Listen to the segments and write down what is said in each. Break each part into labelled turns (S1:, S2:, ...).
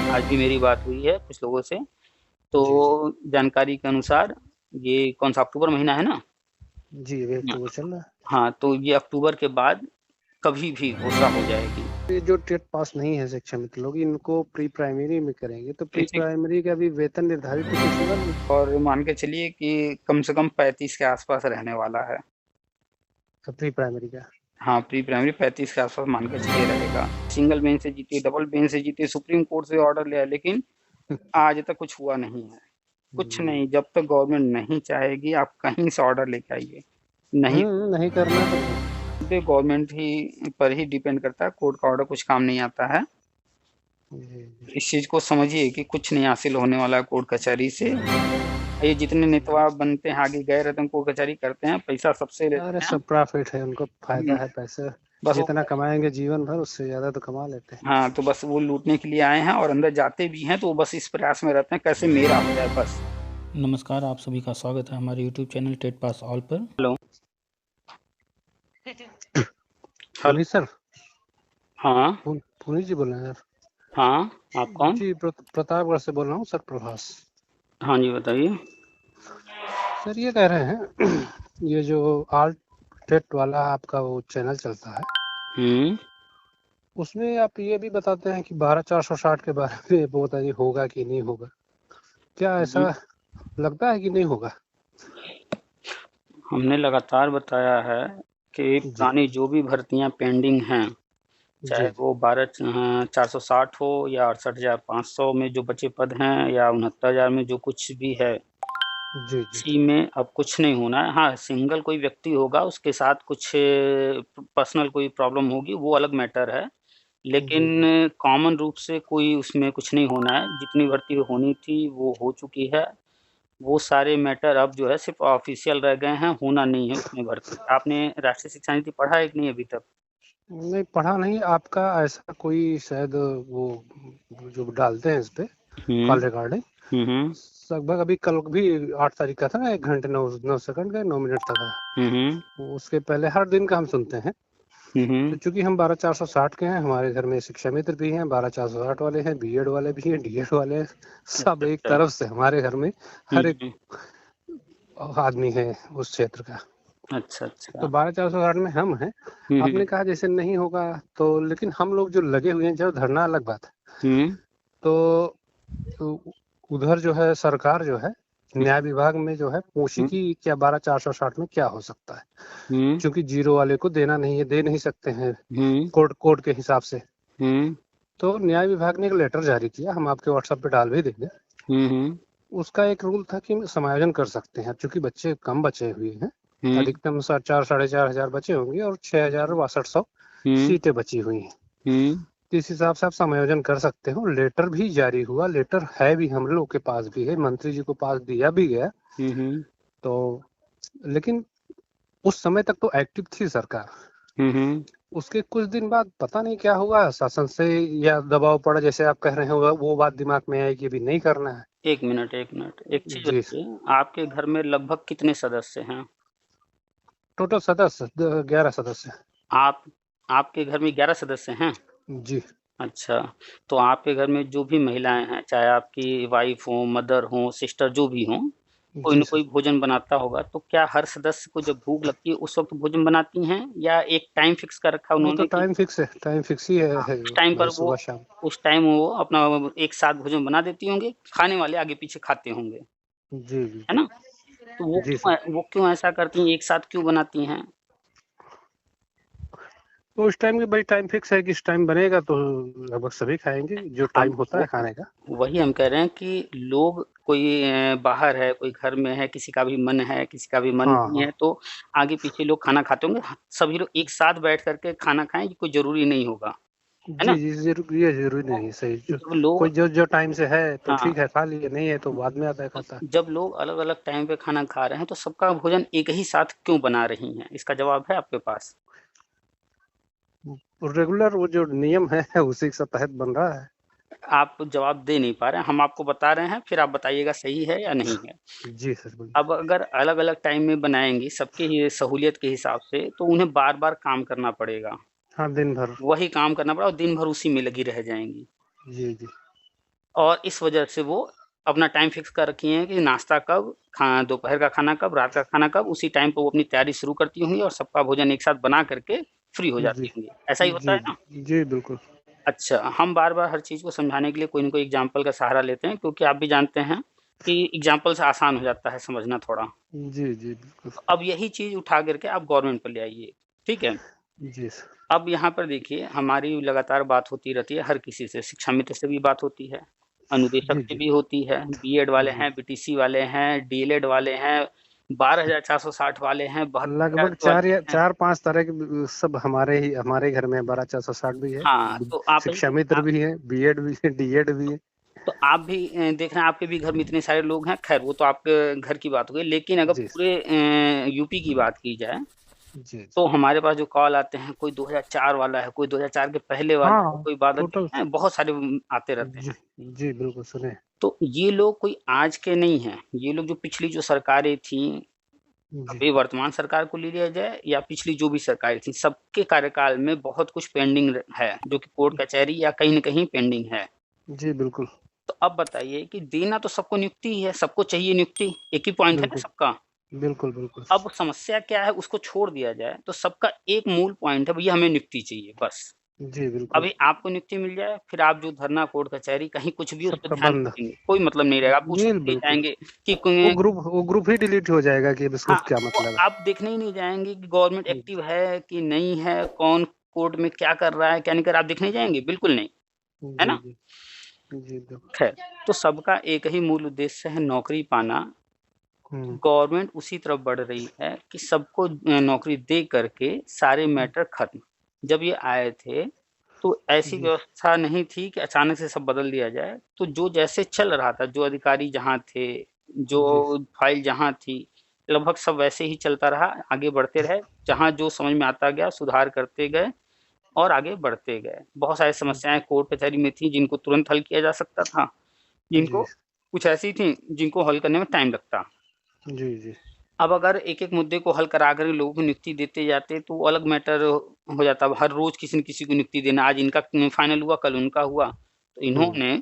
S1: आज भी मेरी बात हुई है कुछ लोगों से।
S2: जी, जी।
S1: तो जानकारी के अनुसार ये कौन-सा अक्टूबर महीना है ना?
S2: जी, अभी अक्टूबर चल रहा है।
S1: हाँ, तो ये अक्टूबर के बाद कभी भी घोषणा हो जाएगी।
S2: ये जो टेट पास नहीं है शिक्षा मित्र लोग, इनको प्री प्राइमरी में करेंगे, तो प्री
S1: बेसिक
S2: प्राइमरी का भी वेतन निर्धारित तो कुछ होगा नहीं?
S1: और मान के चलिए कि कम से कम 35 के आस-पास रहने वाला है।
S2: प्री प्राइमरी का?
S1: हाँ, प्री प्राइमरी 35 के आस-पास मान के चलिए रहेगा। सिंगल बेंच से जीते, डबल बेंच से जीते, सुप्रीम कोर्ट से ऑर्डर ले आए, लेकिन आज तक कुछ हुआ नहीं है। कुछ
S2: हुँ।
S1: नहीं, जब तक गवर्नमेंट नहीं चाहेगी, आप कहीं से ऑर्डर लेके आइए। नहीं
S2: नहीं करना तो
S1: पे गवर्नमेंट ही पर ही डिपेंड करता है, कोर्ट का ऑर्डर कुछ काम नहीं आता है।
S2: जी, जी।
S1: इस चीज़ को समझिए कि कुछ नहीं हासिल होने वाला है कोर्ट कचहरी से। ये जितने नेतवा बनते हैं, आगे गए रहते हैं, कोर्ट कचहरी करते हैं, पैसा सबसे
S2: अरे
S1: लेते हैं।
S2: सब प्रॉफ़िट है, उनको फ़ायदा
S1: हुँ,
S2: है, पैसे
S1: बस वो
S2: जितना कमाएँगे जीवन भर उससे ज़्यादा तो कमा लेते हैं।
S1: हाँ, तो बस वो लूटने के लिए आए हैं और अंदर जाते भी हैं, तो वो बस इस प्रयास में रहते हैं, कैसे मेरा हो जाए बस।
S3: नमस्कार, आप सभी का स्वागत है हमारे YouTube channel TET pass all पर।
S1: हेलो, हेलो,
S2: पुनीत सर,
S1: हाँ,
S2: पुनीत जी बोल रहे हैं सर?
S1: हाँ, आप कौन?
S2: जी, प्रतापगढ़ से बोल रहा हूँ सर, प्रभास।
S1: हाँ जी, बताइए।
S2: सर ये कह रहे हैं ये जो आल्ट टेट वाला आपका वो चैनल चलता है,
S1: हुँ,
S2: उसमें आप ये भी बताते हैं कि 12460 के बारे में वो बताइए होगा कि नहीं होगा? क्या
S1: हुँ,
S2: ऐसा लगता है कि नहीं होगा?
S1: हमने लगातार बताया है कि
S2: जी,
S1: पुरानी जो भी भर्तियाँ पेंडिंग हैं, चाहे
S2: जी, जी।
S1: वो 460 हो या 68,500 में जो बचे पद हैं या 69,000 में जो कुछ भी है,
S2: जी, जी।
S1: इसी में अब कुछ नहीं होना है। हाँ, सिंगल कोई व्यक्ति होगा, उसके साथ कुछ पर्सनल कोई प्रॉब्लम होगी, वो अलग मैटर है।
S2: जी,
S1: लेकिन
S2: जी।
S1: कॉमन रूप से कोई उसमें कुछ नहीं होना है। जितनी भर्ती होनी थी, वो हो चुकी है। वो सारे मैटर अब जो है सिर्फ़ ऑफ़िशियल रह गए हैं, होना नहीं है उसमें भर्ती। आपने राष्ट्रीय शिक्षा नीति पढ़ा है कि नहीं अभी तक?
S2: नहीं पढ़ा नहीं, आपका ऐसा कोई शायद वो जो डालते हैं इसपे
S1: हुँ।
S2: कॉल रिकॉर्डिंग,
S1: हुँ, हुँ।
S2: लगभग अभी कल भी 8 तारीख का था ना, 1 घंटे 9 सेकंड का, 9 मिनट तक का।
S1: हुँ, हुँ।
S2: उसके पहले हर दिन का हम सुनते हैं।
S1: हुँ,
S2: तो
S1: हुँ।
S2: चूँकि हम 12460 के हैं, हमारे घर में शिक्षा मित्र भी हैं, 12460 वाले हैं, बीएड वाले भी हैं, डीएड वाले हैं, सब
S1: अच्छा,
S2: एक
S1: अच्छा।
S2: तरफ से हमारे घर में
S1: हुँ,
S2: हर एक
S1: हुँ।
S2: आदमी है उस क्षेत्र का।
S1: अच्छा,
S2: तो
S1: अच्छा।
S2: 12460 में हम हैं।
S1: हुँ, हुँ।
S2: आपने कहा जैसे नहीं होगा, तो लेकिन हम लोग जो लगे हुए हैं, जो धरना अलग बात है।
S1: हुँ।
S2: तो उधर जो है सरकार जो है,
S1: हुँ,
S2: न्याय विभाग में जो है पूछी
S1: हुँ।
S2: कि क्या 12460 में क्या हो सकता है?
S1: हुँ,
S2: क्योंकि जीरो वाले को देना नहीं है, दे नहीं सकते हैं
S1: हुँ।
S2: कोर्ट के हिसाब से।
S1: हुँ।
S2: तो न्याय विभाग ने एक लेटर जारी किया, हम आपके व्हाट्सएप पे डाल भी देंगे।
S1: हुँ, हुँ।
S2: उसका एक रूल था कि समायोजन कर सकते हैं, चूँकि बच्चे कम बचे हुए हैं,
S1: हुँ।
S2: अधिकतम 4 साढ़े 4 हज़ार बचे होंगे और 6,6200
S1: हुँ।
S2: सीटें बची हुई हैं।
S1: हुँ।
S2: तो इस हिसाब से आप समायोजन कर सकते हो। लेटर भी जारी हुआ, लेटर है भी, हम लोग के पास भी है, मंत्री जी को पास दिया भी गया।
S1: हुँ, हुँ।
S2: तो लेकिन उस समय तक तो एक्टिव थी सरकार।
S1: हुँ, हुँ।
S2: उसके कुछ दिन बाद पता नहीं क्या हुआ, शासन से या दबाव पड़ा, जैसे आप कह रहे हो, वो बात दिमाग में आई कि अभी नहीं करना है।
S1: 1 मिनट, 1 मिनट। एक चीज़
S2: जी,
S1: बताइए, आपके घर में लगभग कितने सदस्य हैं?
S2: टोटल सदस्य 11 सदस्य।
S1: आप आपके घर में 11 सदस्य हैं?
S2: जी।
S1: अच्छा, तो आपके घर में जो भी महिलाएँ हैं, चाहे आपकी वाइफ़ हों, मदर हों, सिस्टर जो भी हों, कोई
S2: जी
S1: न
S2: सर।
S1: कोई भोजन बनाता होगा, तो क्या हर सदस्य को जब भूख लगती है, उस वक़्त भोजन बनाती हैं या एक टाइम फ़िक्स कर रखा है
S2: वो तो
S1: उन्होंने कि
S2: टाइम फिक्स है, टाइम फिक्स ही
S1: हाँ,
S2: है
S1: उस टाइम पर
S2: भाई,
S1: वो
S2: सुबह शाम।
S1: उस टाइम वो अपना एक साथ भोजन बना देती होंगी, खाने वाले आगे-पीछे खाते होंगे,
S2: जी, जी।
S1: है ना? तो
S2: जी सर।
S1: वो क्यों ऐसा करती हैं, एक साथ क्यों बनाती हैं?
S2: तो उस टाइम की भाई टाइम फिक्स है कि इस टाइम बनेगा तो लगभग सभी खाएँगे, जो
S1: हम
S2: टाइम होता
S1: वो
S2: है खाने का।
S1: वही हम कह रहे हैं कि लोग कोई बाहर है, कोई घर में है, किसी का भी मन है, किसी का भी मन
S2: हाँ,
S1: नहीं
S2: हाँ।
S1: है, तो आगे-पीछे लोग खाना खाते होंगे। सभी लोग एक साथ बैठ कर के खाना खाएँ, ये कोई ज़रूरी नहीं होगा, है
S2: जी,
S1: ना?
S2: जी, ये ज़रूरी नहीं है, सही। जो
S1: जब लोग
S2: कोई जो टाइम से है तो
S1: हाँ,
S2: ठीक है, खा लिए, नहीं है तो बाद में आता है
S1: तो
S2: खाता।
S1: जब लोग अलग-अलग टाइम पे खाना खा रहे हैं, तो सबका भोजन एक ही साथ क्यों बना रही हैं? इसका जवाब है आपके पास?
S2: रेगुलर वो जो नियम है उसी के तहत बन रहा है।
S1: आप जवाब दे नहीं पा रहे हैं, हम आपको बता रहे हैं, फिर आप बताइएगा सही है या नहीं है।
S2: जी सर, बोलिए।
S1: अब अगर अलग-अलग टाइम में बनाएँगी, सबकी ही सहूलियत के हिसाब से, तो उन्हें बार-बार काम करना पड़ेगा।
S2: हाँ, दिन भर।
S1: वही काम करना पड़ा और दिन भर उसी में लगी रह जाएँगी।
S2: जी, जी।
S1: और इस वजह से वो अपना टाइम फिक्स कर रखी हैं कि नाश्ता कब, दोपहर का खाना कब, रात का खाना कब, उसी टाइम पे वो अपनी तैयारी शुरू करती होंगी और सबका भोजन एक साथ बना करके फ्री हो
S2: जी
S1: जाती होंगी। ऐसा ही होता
S2: जी
S1: है ना?
S2: जी बिल्कुल।
S1: अच्छा, हम बार-बार हर चीज़ को समझाने के लिए कोई न कोई एग्ज़ाम्पल का सहारा लेते हैं, क्योंकि आप भी जानते हैं कि एग्ज़ाम्पल से आसान हो जाता है समझना थोड़ा।
S2: जी जी बिल्कुल।
S1: तो अब यही चीज़ उठा करके आप गवर्नमेंट पर ले आइए, ठीक है?
S2: जी सर।
S1: अब यहाँ पर देखिए, हमारी लगातार बात होती रहती है हर किसी से, शिक्षा मित्र से भी बात होती है, अनुदेशक
S2: जी
S1: से
S2: जी
S1: भी होती है, बीएड वाले
S2: जी।
S1: हैं, बीटीसी वाले हैं, डीएलएड वाले हैं, 12,460 वाले हैं, 72,000
S2: लगभग
S1: वाले हैं।
S2: 4-5 तरह के सब हमारे घर में 12/460 भी है,
S1: हाँ, तो आप
S2: शिक्षा मित्र भी है, बीएड भी है, डीएड भी है।
S1: तो आप भी देख रहे हैं आपके भी घर में इतने सारे लोग हैं, खैर वो तो आपके घर की बात हो गई, लेकिन अगर
S2: जी
S1: पूरे यूपी की बात की जाए,
S2: जी जी।
S1: तो हमारे पास जो कॉल आते हैं, कोई 2004 वाला है, कोई 2004 के पहले वाला है,
S2: हाँ,
S1: कोई बाद
S2: टोटल।
S1: हैं, बहुत सारे आते रहते
S2: जी
S1: हैं।
S2: जी बिल्कुल सुने।
S1: तो ये लोग कोई आज के नहीं हैं, ये लोग जो पिछली जो सरकारें थीं,
S2: जी
S1: अभी वर्तमान सरकार को ले लिया जाए या पिछली जो भी सरकारें थीं, सबके कार्यकाल में बहुत कुछ पेंडिंग है, जो कि कोर्ट कचहरी या कहीं न कहीं पेंडिंग है।
S2: जी बिल्कुल
S1: तो अब बताइए कि देना तो सबको नियुक्ति ही है, सबको चाहिए नियुक्ति, एक ही पॉइंट है ना
S2: बिल्कुल
S1: सबका।
S2: बिल्कुल बिल्कुल।
S1: अब समस्या क्या है उसको छोड़ दिया जाए, तो सबका एक मूल पॉइंट है, भैया हमें नियुक्ति चाहिए बस।
S2: जी बिल्कुल।
S1: अभी आपको नियुक्ति मिल जाए, फिर आप जो धरना, कोर्ट कचहरी कहीं कुछ भी उस पे
S2: सबका
S1: ध्यान नहीं
S2: बंद।
S1: देंगे, कोई मतलब नहीं रहेगा। आप
S2: जी
S1: पूछने नहीं
S2: बिल्कुल।
S1: जाएँगे कि
S2: वो ग्रुप ही डिलीट हो जाएगा कि अब इसको
S1: हाँ,
S2: क्या
S1: वो
S2: मतलब है।
S1: आप देखने ही नहीं जाएँगे कि गवर्नमेंट एक्टिव है कि नहीं है, कौन कोर्ट में क्या कर रहा है, क्या नहीं कर रहा है, आप देखने जाएँगे? बिल्कुल नहीं, है
S2: जी
S1: ना?
S2: जी जी बिल्कुल।
S1: खैर, तो सबका एक ही मूल उद्देश्य है नौकरी पाना।
S2: हम्म।
S1: गवर्नमेंट उसी तरफ बढ़ रही है कि सबको नौकरी दे करके सारे मैटर खत्म। जब ये आए थे, तो ऐसी
S2: जी
S1: व्यवस्था नहीं थी कि अचानक से सब बदल दिया जाए। तो जो जैसे चल रहा था, जो अधिकारी जहाँ थे,
S2: जी
S1: जो फाइल जहाँ थी, लगभग सब वैसे ही चलता रहा, आगे बढ़ते रहे। जहाँ जो समझ में आता गया, सुधार करते गए और आगे बढ़ते गए। बहुत सारी समस्याएँ कोर्ट कचहरी में थी, जिनको तुरंत हल किया जा सकता था, जिनको
S2: जी
S1: कुछ ऐसी थी, जिनको हल करने में टाइम लगता।
S2: जी जी
S1: अब अगर एक-एक मुद्दे को हल करा कर लोगों को नियुक्ति देते जाते तो वो अलग मैटर हो जाता। अब हर रोज़ किसी न किसी को नियुक्ति देना, आज इनका फाइनल हुआ, कल उनका हुआ। तो
S2: हम्म।
S1: इन्होंने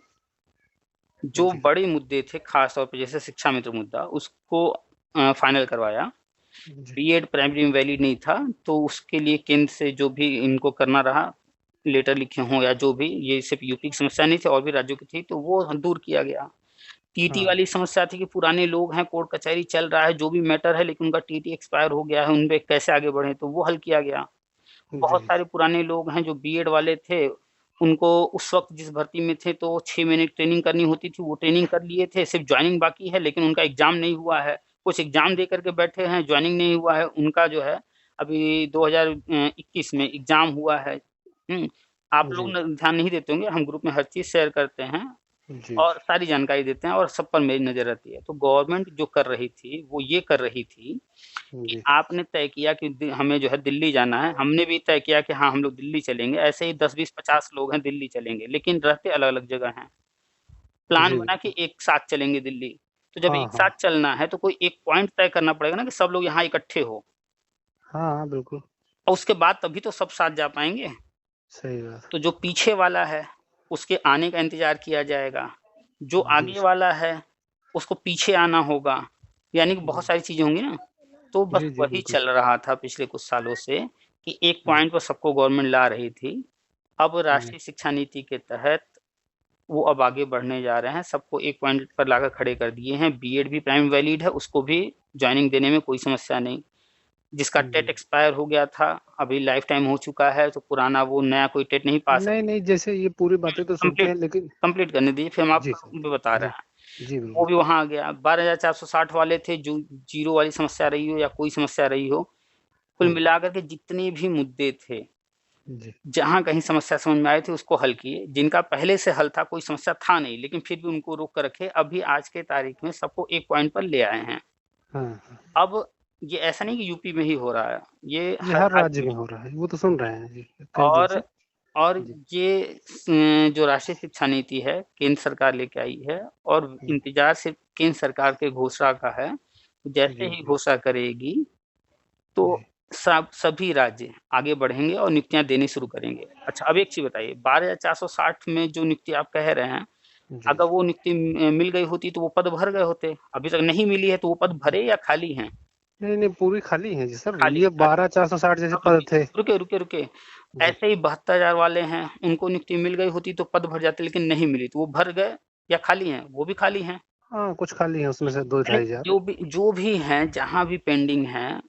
S1: जो
S2: जी
S1: बड़े मुद्दे थे, ख़ास तौर पे जैसे शिक्षा मित्र मुद्दा, उसको फाइनल करवाया।
S2: जी
S1: बीएड प्राइमरी में वैलिड नहीं था, तो उसके लिए केंद्र से जो भी इनको करना रहा, लेटर लिखे हों या जो भी, ये सिर्फ़ यूपी की समस्या नहीं थी और भी राज्यों की थी, तो वो दूर किया गया। टीटी
S2: हाँ।
S1: वाली समस्या थी कि पुराने लोग हैं, कोर्ट कचहरी चल रहा है, जो भी मैटर है, लेकिन उनका टीटी एक्सपायर हो गया है, उन पे कैसे आगे बढ़ें, तो वो हल किया गया। बहुत
S2: जी
S1: सारे पुराने लोग हैं जो बीएड वाले थे, उनको उस वक़्त जिस भर्ती में थे तो 6 महीने की ट्रेनिंग करनी होती थी, वो ट्रेनिंग कर लिए थे, सिर्फ़ जॉइनिंग बाकी है, लेकिन उनका एग्ज़ाम नहीं हुआ है। कुछ एग्ज़ाम दे कर के बैठे हैं, जॉइनिंग नहीं हुआ है, उनका जो है अभी 2021 में एग्ज़ाम हुआ है। हुँ, आप लोग
S2: जी
S1: न ध्यान नहीं देते होंगे, हम ग्रुप में हर चीज़ शेयर करते हैं।
S2: जी
S1: और सारी जानकारी देते हैं और सब पर मेरी नज़र रहती है। तो गवर्नमेंट जो कर रही थी, वो ये कर रही थी कि
S2: जी
S1: आपने तय किया कि हमें जो है दिल्ली जाना है, हमने भी तय किया कि हाँ, हम लोग दिल्ली चलेंगे। ऐसे ही 10, 20, 50 लोग हैं दिल्ली चलेंगे, लेकिन रहते अलग-अलग जगह हैं। प्लान
S2: जी
S1: बना कि
S2: बिल्कुल।
S1: एक साथ चलेंगे दिल्ली। तो जब
S2: हाँ
S1: एक
S2: हाँ
S1: साथ चलना है, तो कोई एक पॉइंट तय करना पड़ेगा ना कि सब लोग यहाँ इकट्ठे हो
S2: हाँ हाँ बिल्कुल।
S1: और उसके बाद तभी तो सब साथ जा पाएँगे।
S2: सही बात।
S1: तो जो पीछे वाला है, उसके आने का इंतज़ार किया जाएगा। जो
S2: जी
S1: आगे वाला है, उसको पीछे आना होगा। यानी कि
S2: जी
S1: बहुत सारी चीज़ें होंगी ना। तो बस
S2: जी जी
S1: वही
S2: बिल्कुल।
S1: चल रहा था पिछले कुछ सालों से कि एक
S2: हम्म,
S1: पॉइंट पर सबको गवर्नमेंट ला रही थी। अब
S2: हम्म,
S1: राष्ट्रीय शिक्षा नीति के तहत वो अब आगे बढ़ने जा रहे हैं। सबको एक पॉइंट पर लाकर खड़े कर दिए हैं। बीएड भी प्राइम वैलिड है, उसको भी जॉइनिंग देने में कोई समस्या नहीं। जिसका टेट
S2: जी।
S1: एक्सपायर हो गया था, अभी लाइफ टाइम हो चुका है, तो पुराना वो नया कोई टेट नहीं पा
S2: नहीं
S1: सके।
S2: नहीं, जैसे ये पूरी बातें तो सुनते
S1: कंप्लीट
S2: हैं लेकिन।
S1: कंप्लीट करने दीजिए, फिर हम
S2: जी
S1: आपको
S2: सर।
S1: भी बता रहे
S2: जी
S1: हैं।
S2: जी
S1: वो
S2: बिल्कुल।
S1: भी वहाँ आ गया। 12,460 वाले थे, जो ज़ीरो वाली समस्या रही हो या कोई समस्या रही हो, कुल
S2: हम्म।
S1: मिलाकर के जितने भी मुद्दे थे,
S2: जी
S1: जहाँ कहीं समस्या समझ में आई थी उसको हल किए। जिनका पहले से हल था, कोई समस्या था नहीं, लेकिन फिर भी उनको रोक कर रखे। अभी आज के तारीख में सबको एक पॉइंट पर ले आए हैं।
S2: हाँ हाँ।
S1: अब ये ऐसा नहीं कि यूपी में ही हो रहा है, ये
S2: ये
S1: हर
S2: हर राज्य
S1: राज्य
S2: में
S1: में
S2: हो रहा है, वो तो सुन रहे हैं जी कई दिन
S1: और
S2: से।
S1: और
S2: जी।
S1: ये जो राष्ट्रीय शिक्षा नीति है, केंद्र सरकार लेके आई है और
S2: हम्म,
S1: इंतज़ार सिर्फ़ केंद्र सरकार के घोषणा का है। जैसे
S2: जी
S1: ही
S2: जी
S1: घोषणा करेगी, तो
S2: जी
S1: सब सभी राज्य आगे बढ़ेंगे और नियुक्तियाँ देनी शुरू करेंगे। अच्छा, अब एक चीज़ बताइए, 12,460 में जो नियुक्ति आप कह रहे हैं,
S2: जी,
S1: अगर वो नियुक्ति मिल गई होती तो वो पद भर गए होते। अभी तक नहीं मिली है तो वो पद भरे या खाली हैं?
S2: नहीं, नहीं पूरी खाली है जी सर,
S1: खाली
S2: ये
S1: खाली
S2: 12,460 जैसे
S1: अब
S2: पद थे।
S1: रुके।
S2: जी,
S1: ऐसे ही 72,000 वाले हैं, उनको नियुक्ति मिल गई होती तो पद भर जाते, लेकिन नहीं मिली तो वो भर गए या खाली हैं? वो भी खाली हैं।
S2: हाँ, कुछ खाली है उसमें से 2
S1: यानी
S2: ढाई हज़ार।
S1: जो भी हैं, जहाँ भी पेंडिंग हैं,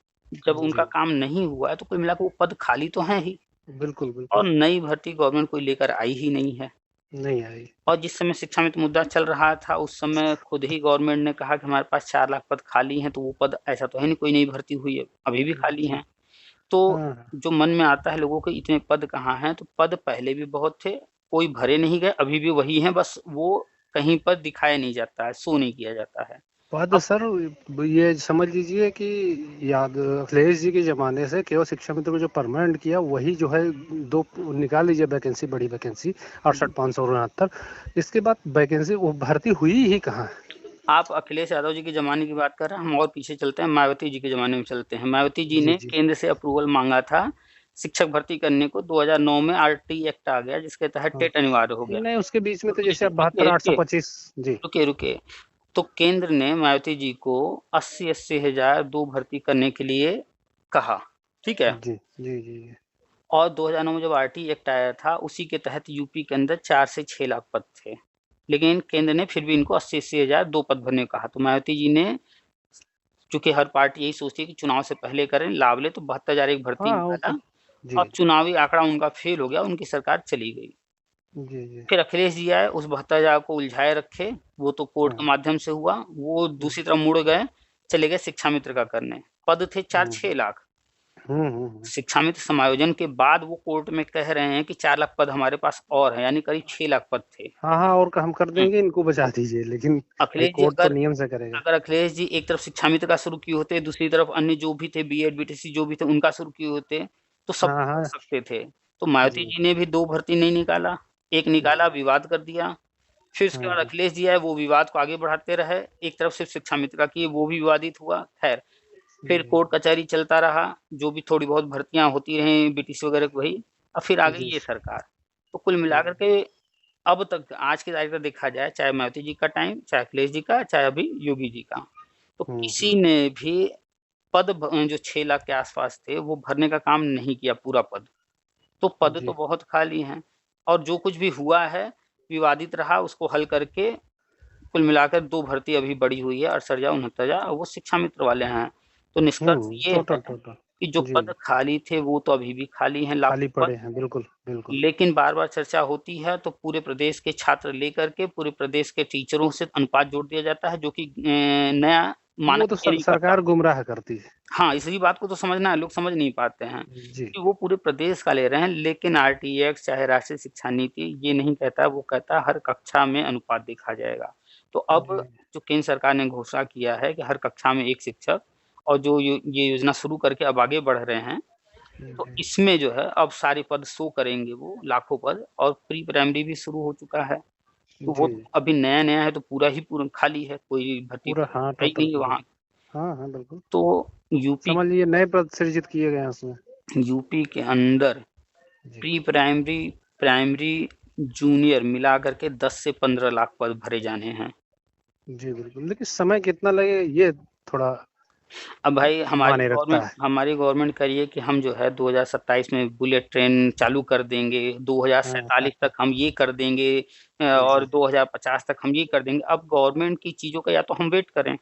S1: जब उनका
S2: जी,
S1: काम नहीं हुआ है तो कुल मिला के वो पद खाली तो हैं ही,
S2: बिल्कुल,
S1: और
S2: बिल्कुल,
S1: नई भर्ती गवर्नमेंट कोई लेकर आई ही नहीं है।
S2: नहीं आई।
S1: और जिस समय शिक्षा में तो मुद्दा चल रहा था, उस समय खुद ही गवर्नमेंट ने कहा कि हमारे पास 4 लाख पद खाली हैं, तो वो पद ऐसा तो है नहीं कोई नई भर्ती हुई है, अभी भी खाली
S2: जी,
S1: हैं। तो
S2: हाँ,
S1: जो मन में आता है लोगों के इतने पद कहाँ हैं, तो पद पहले भी बहुत थे, कोई भरे नहीं गए, अभी भी वही हैं, बस वो कहीं पर दिखाया नहीं जाता है, शो नहीं किया जाता है।
S2: पद
S1: अब
S2: सर ये समझ लीजिए कि याद अखिलेश जी के ज़माने से केवल शिक्षा मित्र को जो परमानेंट किया वही जो है 2 निकाल लीजिए वैकेंसी, बड़ी वैकेंसी 68,569, इसके बाद वैकेंसी वो भर्ती हुई ही कहाँ है?
S1: आप अखिलेश यादव जी के ज़माने की बात कर रहे हैं, हम और पीछे चलते हैं, मायावती जी के ज़माने में चलते हैं। मायावती जी
S2: जी,
S1: ने
S2: जी।
S1: केंद्र से अप्रूवल माँगा था, शिक्षक भर्ती करने को, 2009 में आरटी एक्ट आ गया, जिसके तहत
S2: हाँ,
S1: टेट अनिवार्य हो गया।
S2: नहीं उसके बीच में तो जैसे
S1: रुकिए,
S2: अब
S1: रुकिए,
S2: 72,825 जी,
S1: रुकिए। तो केंद्र ने मायावती जी को 80-80 हज़ार 2 भर्ती करने के लिए कहा, ठीक है?
S2: जी, जी, जी,
S1: और 2009 में जब आरटी एक्ट आया था, उसी के तहत यूपी के अंदर 4 से 6 लाख पद थे। लेकिन केंद्र ने फिर भी इनको 80-80 हज़ार 2 पद भरने को कहा। तो मायावती जी ने, चूँकि हर पार्टी यही सोचती है कि चुनाव से पहले करें, लाभ लें, तो 72,000 एक भर्ती
S2: हाँ, वो तो
S1: निकाला
S2: जी,
S1: और चुनावी आंकड़ा उनका फेल हो गया, उनकी सरकार चली गई।
S2: जी, जी,
S1: फिर अखिलेश जी आए, उस 72,000 को उलझाए रखे, वो तो कोर्ट के
S2: हाँ,
S1: माध्यम से हुआ, वो
S2: हुँ,
S1: दूसरी तरफ मुड़ गए, चले गए शिक्षा मित्र का करने। पद थे
S2: हुँ,
S1: 4-6 लाख।
S2: हुँ।
S1: शिक्षा मित्र समायोजन के बाद वो कोर्ट में कह रहे हैं कि 4 लाख पद हमारे पास और हैं, यानी करीब 6 लाख पद थे।
S2: हाँ, हाँ और हम कर
S1: हुँ,
S2: देंगे, इनको बचा दीजिए, लेकिन भाई
S1: अखिलेश जी
S2: कोर्ट तो
S1: अगर
S2: नियम से करेगा।
S1: अगर अखिलेश जी एक तरफ शिक्षा मित्र का शुरू किए होते, दूसरी तरफ अन्य जो भी थे बीएड, बीटीसी जो भी थे उनका शुरू किए होते, तो सब
S2: हाँ,
S1: कर
S2: हाँ,
S1: सकते थे। तो मायावती
S2: जी,
S1: जी ने भी 2 भर्ती नहीं निकाला, एक निकाला
S2: जी,
S1: विवाद कर दिया। फिर उसके
S2: हाँ,
S1: बाद
S2: हाँ,
S1: अखिलेश जी आए, वो विवाद को आगे बढ़ाते रहे। एक तरफ सिर्फ शिक्षा मित्र का किए, वो भी विवादित हुआ। खैर, फिर
S2: जी,
S1: कोर्ट कचहरी चलता रहा, जो भी थोड़ी बहुत भर्तियाँ होती रहीं बीटीसी वगैरह की वही, और फिर आ गई
S2: जी,
S1: ये सरकार। तो कुल मिलाकर
S2: जी,
S1: के अब तक आज की तारीख तक देखा जाए, चाहे मायावती जी का टाइम, चाहे अखिलेश जी का, चाहे अभी योगी जी का, तो किसी
S2: हुँ,
S1: ने भी पद जो 6 लाख के आस-पास थे, वो भरने का काम नहीं किया पूरा पद। तो पद तो
S2: जी,
S1: बहुत खाली हैं, और जो कुछ भी हुआ है, विवादित रहा, उसको हल करके कुल मिलाकर 2 भर्ती अभी बढ़ी हुई है, 68,000 69,000, और वो शिक्षा मित्र वाले हैं। तो निष्कर्ष ये है
S2: टोटल,
S1: कि जो
S2: जी,
S1: पद खाली थे, वो तो अभी भी खाली हैं,
S2: खाली
S1: लाखों पद।
S2: पड़े हैं, बिल्कुल, बिल्कुल।
S1: लेकिन बार-बार चर्चा होती है, तो पूरे प्रदेश के छात्र लेकर के पूरे प्रदेश के टीचरों से अनुपात जोड़ दिया जाता है, जो कि नया
S2: वो
S1: मानक
S2: तो
S1: ये नहीं करता।
S2: सरकार गुमराह करती है।
S1: हाँ, इसी बात को तो समझना है, लोग समझ नहीं पाते हैं
S2: जी,
S1: कि वो पूरे प्रदेश का ले रहे हैं, लेकिन आरटीएक्स चाहे राष्ट्रीय शिक्षा नीति ये नहीं कहता, वो कहता है हर कक्षा में अनुपात देखा जाएगा। तो अब
S2: जी,
S1: जो केंद्र सरकार ने घोषणा किया है कि हर कक्षा में 1 शिक्षक, और जो ये योजना शुरू करके अब आगे बढ़ रहे हैं, तो
S2: जी,
S1: इसमें जो है अब सारे पद शो करेंगे वो लाखों पद, और प्री प्राइमरी भी शुरू हो चुका है। तो वो
S2: जी,
S1: अभी नया-नया है, तो पूरा खाली है, कोई भर्ती
S2: पूरा हाँ,
S1: है ही
S2: टोटल
S1: नहीं है
S2: पूरा।
S1: वहाँ।
S2: हाँ, हाँ, बिल्कुल।
S1: तो यूपी
S2: समझ लीजिए नए पद सृजित किए गए हैं उसमें।
S1: यूपी के अंदर
S2: जी,
S1: प्री प्राइमरी, प्राइमरी, जूनियर मिला करके 10 से 15 लाख पद भरे जाने हैं।
S2: जी, बिल्कुल, लेकिन समय कितना लगे ये थोड़ा
S1: अब भाई
S2: मायने रखता है।
S1: हमारी गवर्नमेंट कह रही है कि हम जो है 2027 में बुलेट ट्रेन चालू कर देंगे,
S2: हाँ,
S1: 2047 तक हम ये कर देंगे, और
S2: जी,
S1: 2050 तक हम ये कर देंगे। अब गवर्नमेंट की चीज़ों का या तो हम वेट करें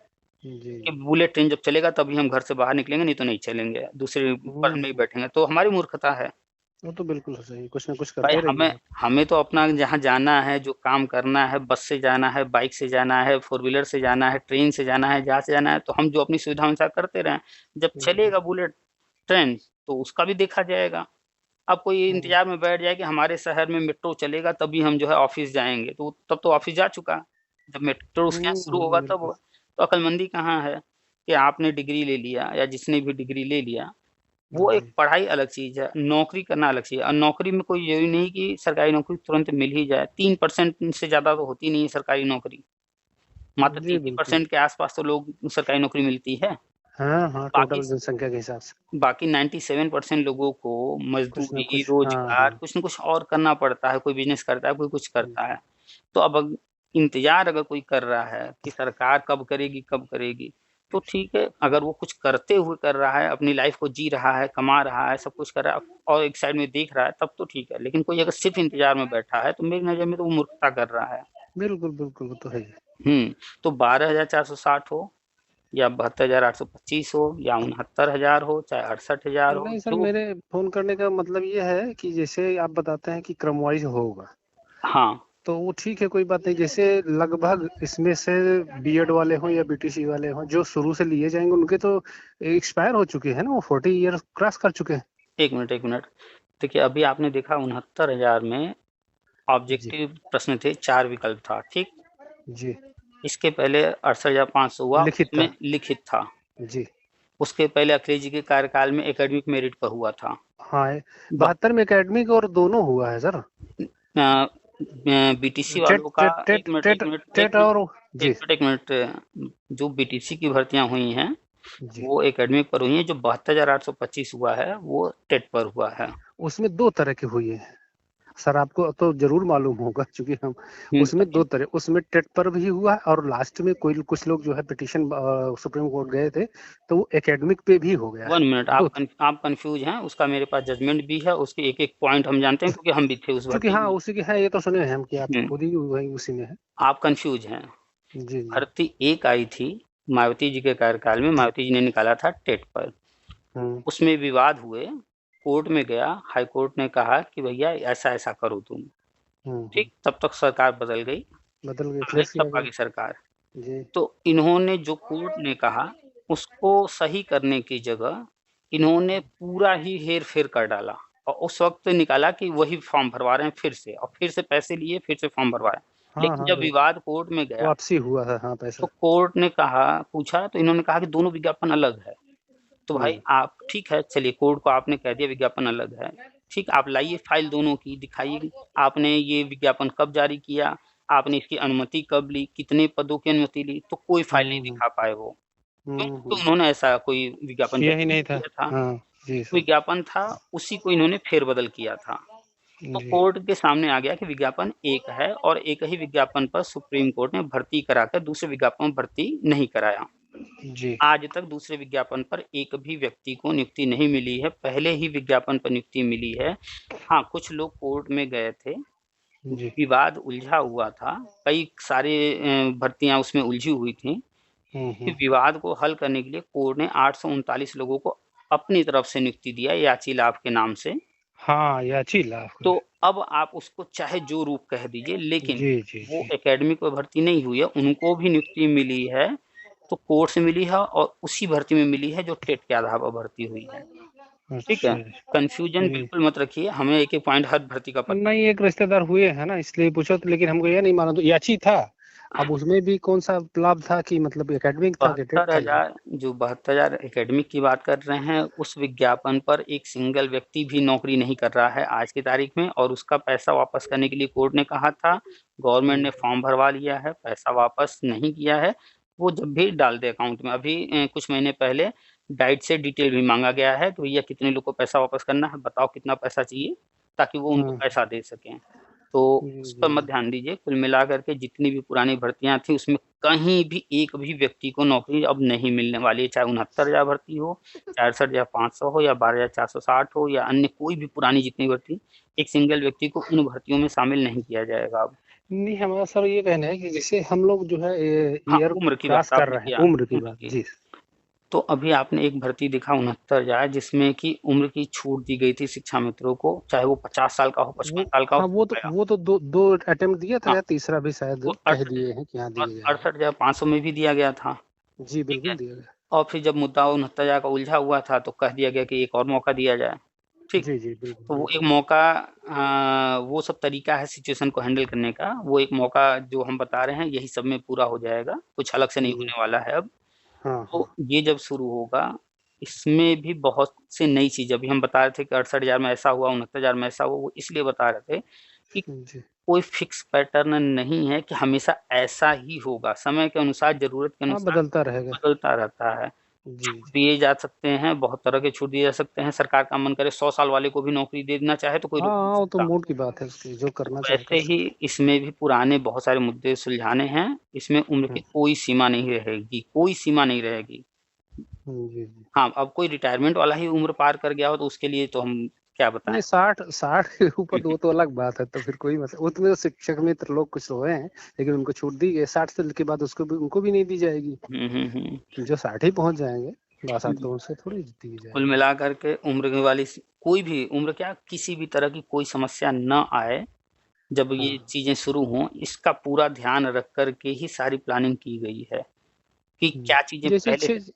S2: जी।
S1: कि बुलेट ट्रेन जब चलेगा तभी हम घर से बाहर निकलेंगे, नहीं तो नहीं चलेंगे, दूसरे पर हम नहीं
S2: हुँ,
S1: बैठेंगे, तो हमारी मूर्खता है।
S2: वो तो बिल्कुल सही, कुछ ना कुछ
S1: भाई
S2: करते रहिए
S1: हमें
S2: आप।
S1: हमें तो अपना जहाँ जाना है, जो काम करना है, बस से जाना है, बाइक से जाना है, फोर व्हीलर से जाना है, ट्रेन से जाना है, जहाँ से जाना है, तो हम जो अपनी सुविधा अनुसार करते रहें। जब
S2: जी,
S1: चलेगा बुलेट ट्रेन, तो उसका भी देखा जाएगा। अब कोई
S2: हाँ,
S1: इंतज़ार में बैठ जाए कि हमारे शहर में मेट्रो चलेगा तभी हम जो है ऑफ़िस जाएँगे, तो तब तो ऑफ़िस जा चुका। जब मेट्रो उसके यहाँ शुरू होगा तब
S2: बिल्कुल।
S1: होगा। तो अक्लमंदी कहाँ है कि आपने डिग्री ले लिया, या जिसने भी डिग्री ले लिया, वो एक
S2: जी,
S1: पढ़ाई अलग चीज़ है, नौकरी करना अलग चीज़ है, और नौकरी में कोई ज़रूरी नहीं कि सरकारी नौकरी तुरंत मिल ही जाए। 3% से ज़्यादा तो होती नहीं है सरकारी नौकरी। मात्र
S2: जी,
S1: 3 ही
S2: बिल्कुल।
S1: परसेंट के आस-पास तो लोग सरकारी नौकरी मिलती है।
S2: हाँ, हाँ,
S1: बाकी
S2: टोटल जनसंख्या के हिसाब से।
S1: बाकी 97% लोगों को
S2: कुछ न
S1: मज़दूरी,
S2: कुछ हाँ,
S1: रोज़गार,
S2: हाँ।
S1: कुछ न कुछ और करना पड़ता है, कोई बिज़नेस करता है, कोई कुछ करता है। तो अब इंतजार अगर कोई कर रहा है कि सरकार कब करेगी, तो ठीक है। अगर वो कुछ करते हुए कर रहा है, अपनी लाइफ को जी रहा है, कमा रहा है, सब कुछ कर रहा है और एक साइड में देख रहा है, तब तो ठीक है। लेकिन कोई अगर सिर्फ इंतजार में बैठा है, तो मेरी नज़र में तो वो मूर्खता कर रहा है।
S2: बिल्कुल बिल्कुल, वो तो है ही।
S1: तो 12,460 हो या 72,825 हो या 69,000 हो, चाहे 68,000 हो,
S2: नहीं सर,
S1: जो
S2: मेरे फोन करने का मतलब ये है कि जैसे आप बताते हैं कि क्रम वाइज होगा,
S1: हाँ
S2: तो वो ठीक है, कोई बात नहीं। जैसे लगभग इसमें से बीएड वाले हों या बीटीसी वाले हों, जो शुरू से लिए जाएंगे उनके तो एक्सपायर हो चुके हैं ना, वो 40 ईयर क्रॉस कर चुके हैं।
S1: एक मिनट। देखिए, अभी आपने देखा 69,000 में
S2: जी
S1: ऑब्जेक्टिव प्रश्न थे, 4 विकल्प था, ठीक।
S2: जी।
S1: इसके पहले 68,500 हुआ,
S2: लिखित था।
S1: उसमें लिखित था।
S2: जी।
S1: उसके पहले अखिलेश जी के कार्यकाल में एकेडमिक मेरिट पर हुआ था।
S2: हाँ है। 72 में एकेडमिक और दोनों हुआ है सर।
S1: बीटीसी
S2: टेट
S1: वालों का
S2: टेट टेट टेट टेट और जी
S1: एक मिनट, जो बीटीसी की भर्तियां हुई हैं
S2: जी।
S1: वो एकेडमिक पर हुई हैं। जो 72,825 हुआ है वो टेट पर हुआ है।
S2: उसमें दो तरह की हुई है सर, आपको तो जरूर मालूम होगा, क्योंकि हम उसमें दो तरह, उसमें टेट पर भी हुआ है और लास्ट में कोई कुछ लोग जो है पिटीशन सुप्रीम कोर्ट गए थे, तो वो एकेडमिक पे भी हो गया है।
S1: 1 मिनट, आप कंफ्यूज हैं। उसका मेरे पास जजमेंट भी है, उसके एक एक पॉइंट हम जानते हैं क्योंकि हम भी थे उस
S2: क्योंकि
S1: भर्ती
S2: हाँ
S1: में।
S2: उसी के है, ये तो सुने हैं हम कि आप
S1: हम्म,
S2: खुद ही वही उसी में है।
S1: आप कंफ्यूज हैं।
S2: जी जी।
S1: भर्ती एक आई थी मायावती जी के कार्यकाल में, मायावती जी ने निकाला था टेट पर।
S2: हम्म
S1: उसमें विवाद हुए, कोर्ट में गया, हाई कोर्ट ने कहा कि भैया ऐसा ऐसा करो तुम,
S2: हम्म।
S1: ठीक। तब तक सरकार बदल गई,
S2: बदल गए,
S1: आ गई
S2: फ्लैश किया
S1: सपा
S2: गया।
S1: की सरकार।
S2: जी।
S1: तो इन्होंने जो कोर्ट ने कहा उसको सही करने की जगह इन्होंने पूरा ही हेर फेर कर डाला और उस वक्त निकाला कि वही फॉर्म भरवा रहे हैं फिर से, और फिर से पैसे लिए, फिर से फॉर्म भरवाए।
S2: हाँ
S1: लेकिन
S2: हाँ
S1: जब
S2: बिल्कुल।
S1: विवाद कोर्ट में गया
S2: वापसी हुआ था, हाँ,
S1: तो
S2: पैसा।
S1: कोर्ट ने कहा, पूछा तो इन्होंने कहा कि दोनों विज्ञापन अलग है। तो भाई
S2: हम्म
S1: आप, ठीक है, चलिए, कोर्ट को आपने कह दिया विज्ञापन अलग है, ठीक। आप लाइए फाइल दोनों की, दिखाइए आपने ये विज्ञापन कब जारी किया, आपने इसकी अनुमति कब ली, कितने पदों की अनुमति ली। तो कोई फाइल नहीं
S2: हम्म
S1: दिखा पाए वो। क्यों? तो
S2: हम्म।
S1: उन्होंने ऐसा कोई विज्ञापन
S2: किया ही
S1: जारी नहीं
S2: नहीं था।
S1: किया था।
S2: हाँ। जी सर।
S1: विज्ञापन था, उसी को इन्होंने फेरबदल किया था। तो
S2: जी
S1: कोर्ट के सामने आ गया कि विज्ञापन एक है और एक ही विज्ञापन पर सुप्रीम कोर्ट ने भर्ती कराकर दूसरे विज्ञापन में भर्ती नहीं कराया।
S2: जी
S1: आज तक दूसरे विज्ञापन पर एक भी व्यक्ति को नियुक्ति नहीं मिली है, पहले ही विज्ञापन पर नियुक्ति मिली है। हाँ, कुछ लोग कोर्ट में गए थे,
S2: जी।
S1: विवाद उलझा हुआ था, कई सारे भर्तियां उसमें उलझी हुई थी। कि
S2: हम्म।
S1: विवाद को हल करने के लिए कोर्ट ने 839 लोगों को अपनी तरफ से नियुक्ति दिया याची लाभ के नाम से।
S2: हाँ, याची लाभ।
S1: तो अब आप उसको चाहे जो रूप कह दीजिए, लेकिन
S2: जी जी
S1: वो
S2: जी।
S1: एकेडमिक में भर्ती नहीं हुई है, उनको भी नियुक्ति मिली है। तो कोर्ट से मिली है और उसी भर्ती में मिली है जो टेट के आधार पर भर्ती हुई है। ठीक है,
S2: अच्छा।
S1: कंफ्यूजन
S2: जी।
S1: बिल्कुल मत रखिए, हमें एक एक पॉइंट हर भर्ती का पता
S2: नहीं, एक रिश्तेदार हुए हैं ना, इसलिए पूछा, तो लेकिन हमको यह नहीं माना, तो याची था। अब उसमें भी कौन सा लाभ था, कि मतलब एकेडमिक था कि टेट
S1: बहत्तर
S2: था ये?
S1: हजार जो 72,000 एकेडमिक की बात कर रहे हैं, उस विज्ञापन पर एक सिंगल व्यक्ति भी नौकरी नहीं कर रहा है आज की तारीख में, और उसका पैसा वापस करने के लिए कोर्ट ने कहा था। गवर्नमेंट ने फॉर्म भरवा लिया है, पैसा वापस नहीं किया है। वो जब भी डाल दे अकाउंट में। अभी कुछ महीने पहले डाइट से डिटेल भी मांगा गया है कि भैया कितने लोग को पैसा वापस करना है, बताओ कितना पैसा चाहिए, ताकि वो उनको
S2: हाँ।
S1: पैसा दे सकें। तो
S2: जी
S1: उस पर
S2: जी
S1: मत ध्यान दीजिए। कुल मिलाकर के जितनी भी पुरानी भर्तियां थी उसमें कहीं भी एक भी व्यक्ति को नौकरी अब नहीं मिलने वाली है, चाहे 69,000 भर्ती हो, 64,500 हो या 12,460 हो या अन्य कोई भी पुरानी जितनी भर्ती, एक सिंगल व्यक्ति को उन भर्तियों में शामिल नहीं किया जाएगा अब।
S2: नहीं, हमारा सर ये कहना है कि जैसे हम लोग जो है
S1: हाँ,
S2: ईयर
S1: उम्र की
S2: क्रॉस
S1: बात
S2: कर
S1: आपने
S2: रहे हैं,
S1: किया,
S2: उम्र की
S1: उम्र
S2: बात।
S1: की।
S2: जी।
S1: तो अभी आपने एक भर्ती दिखा 69,000, जिसमें कि उम्र की छूट दी गई थी शिक्षा मित्रों को, चाहे वो 50 साल का हो, 55
S2: वो
S1: साल का हो,
S2: हाँ,
S1: हो गया।
S2: वो तो दो दो अटेम्प्ट दिया था,
S1: हाँ,
S2: या तीसरा भी शायद
S1: वो
S2: कह
S1: 68,
S2: दिए हैं कि हाँ दिया जाएगा।
S1: 68,500 में भी दिया गया था।
S2: जी
S1: ठीक है।
S2: बिल्कुल दिया गया।
S1: और फिर जब मुद्दा 69,000 का उलझा हुआ था तो कह दिया गया कि एक और मौका दिया जाए, ठीक।
S2: जी जी बिल्कुल
S1: तो वो एक
S2: बिल्कुल।
S1: मौका, वो सब तरीका है सिचुएशन को हैंडल करने का। वो एक मौका जो हम बता रहे हैं यही सब में पूरा हो जाएगा, कुछ अलग से नहीं
S2: जी।
S1: होने वाला है अब।
S2: हाँ हाँ।
S1: तो ये जब शुरू होगा, इसमें भी बहुत से नई चीज़, अभी हम बता रहे थे कि 68,000 में ऐसा हुआ, 69,000 में ऐसा हुआ, वो इसलिए बता रहे थे कि
S2: जी।
S1: कोई फिक्स पैटर्न नहीं है कि हमेशा ऐसा ही होगा, समय के अनुसार, ज़रूरत के
S2: हाँ,
S1: अनुसार
S2: बदलता रहेगा।
S1: बदलता रहता है।
S2: जी, जी।
S1: दिए जा सकते हैं, बहुत तरह के छूट दिए जा सकते हैं। सरकार का मन करे 100 साल वाले को भी नौकरी दे देना चाहे तो कोई
S2: हाँ,
S1: रोक नहीं
S2: हाँ, वो तो
S1: सकता।
S2: मूड की बात है उसकी, जो
S1: तो
S2: करना चाहे कर
S1: वैसे ही
S2: सकता है।
S1: इसमें भी पुराने बहुत सारे मुद्दे सुलझाने हैं, इसमें उम्र
S2: हुँ,
S1: की कोई सीमा नहीं रहेगी, कोई सीमा नहीं रहेगी।
S2: हुँ, जी, जी।
S1: हाँ, अब कोई रिटायरमेंट वाला ही उम्र पार कर गया हो तो उसके लिए तो हम क्या बताएँ?
S2: नहीं 60 के ऊपर तो वो तो अलग बात है, तो फिर कोई मत उसमें तो शिक्षक मित्र लोग कुछ रोए हैं, लेकिन उनको छूट दी गई 60 साल के बाद उसको भी उनको भी नहीं दी जाएगी।
S1: हुँ, हुँ, हुँ।
S2: जो 60 ही पहुँच जाएँगे, बासठ
S1: हुँ।
S2: तो उनसे थोड़ी दी
S1: कुल
S2: जाएगी।
S1: मिलाकर के उम्र के वाली स कोई भी उम्र क्या किसी भी तरह की कोई समस्या ना आए, जब ये
S2: हाँ,
S1: चीज़ें शुरू हों, इसका पूरा ध्यान रख कर के ही सारी प्लानिंग की गई है, कि
S2: हुँ। जैसे चीज़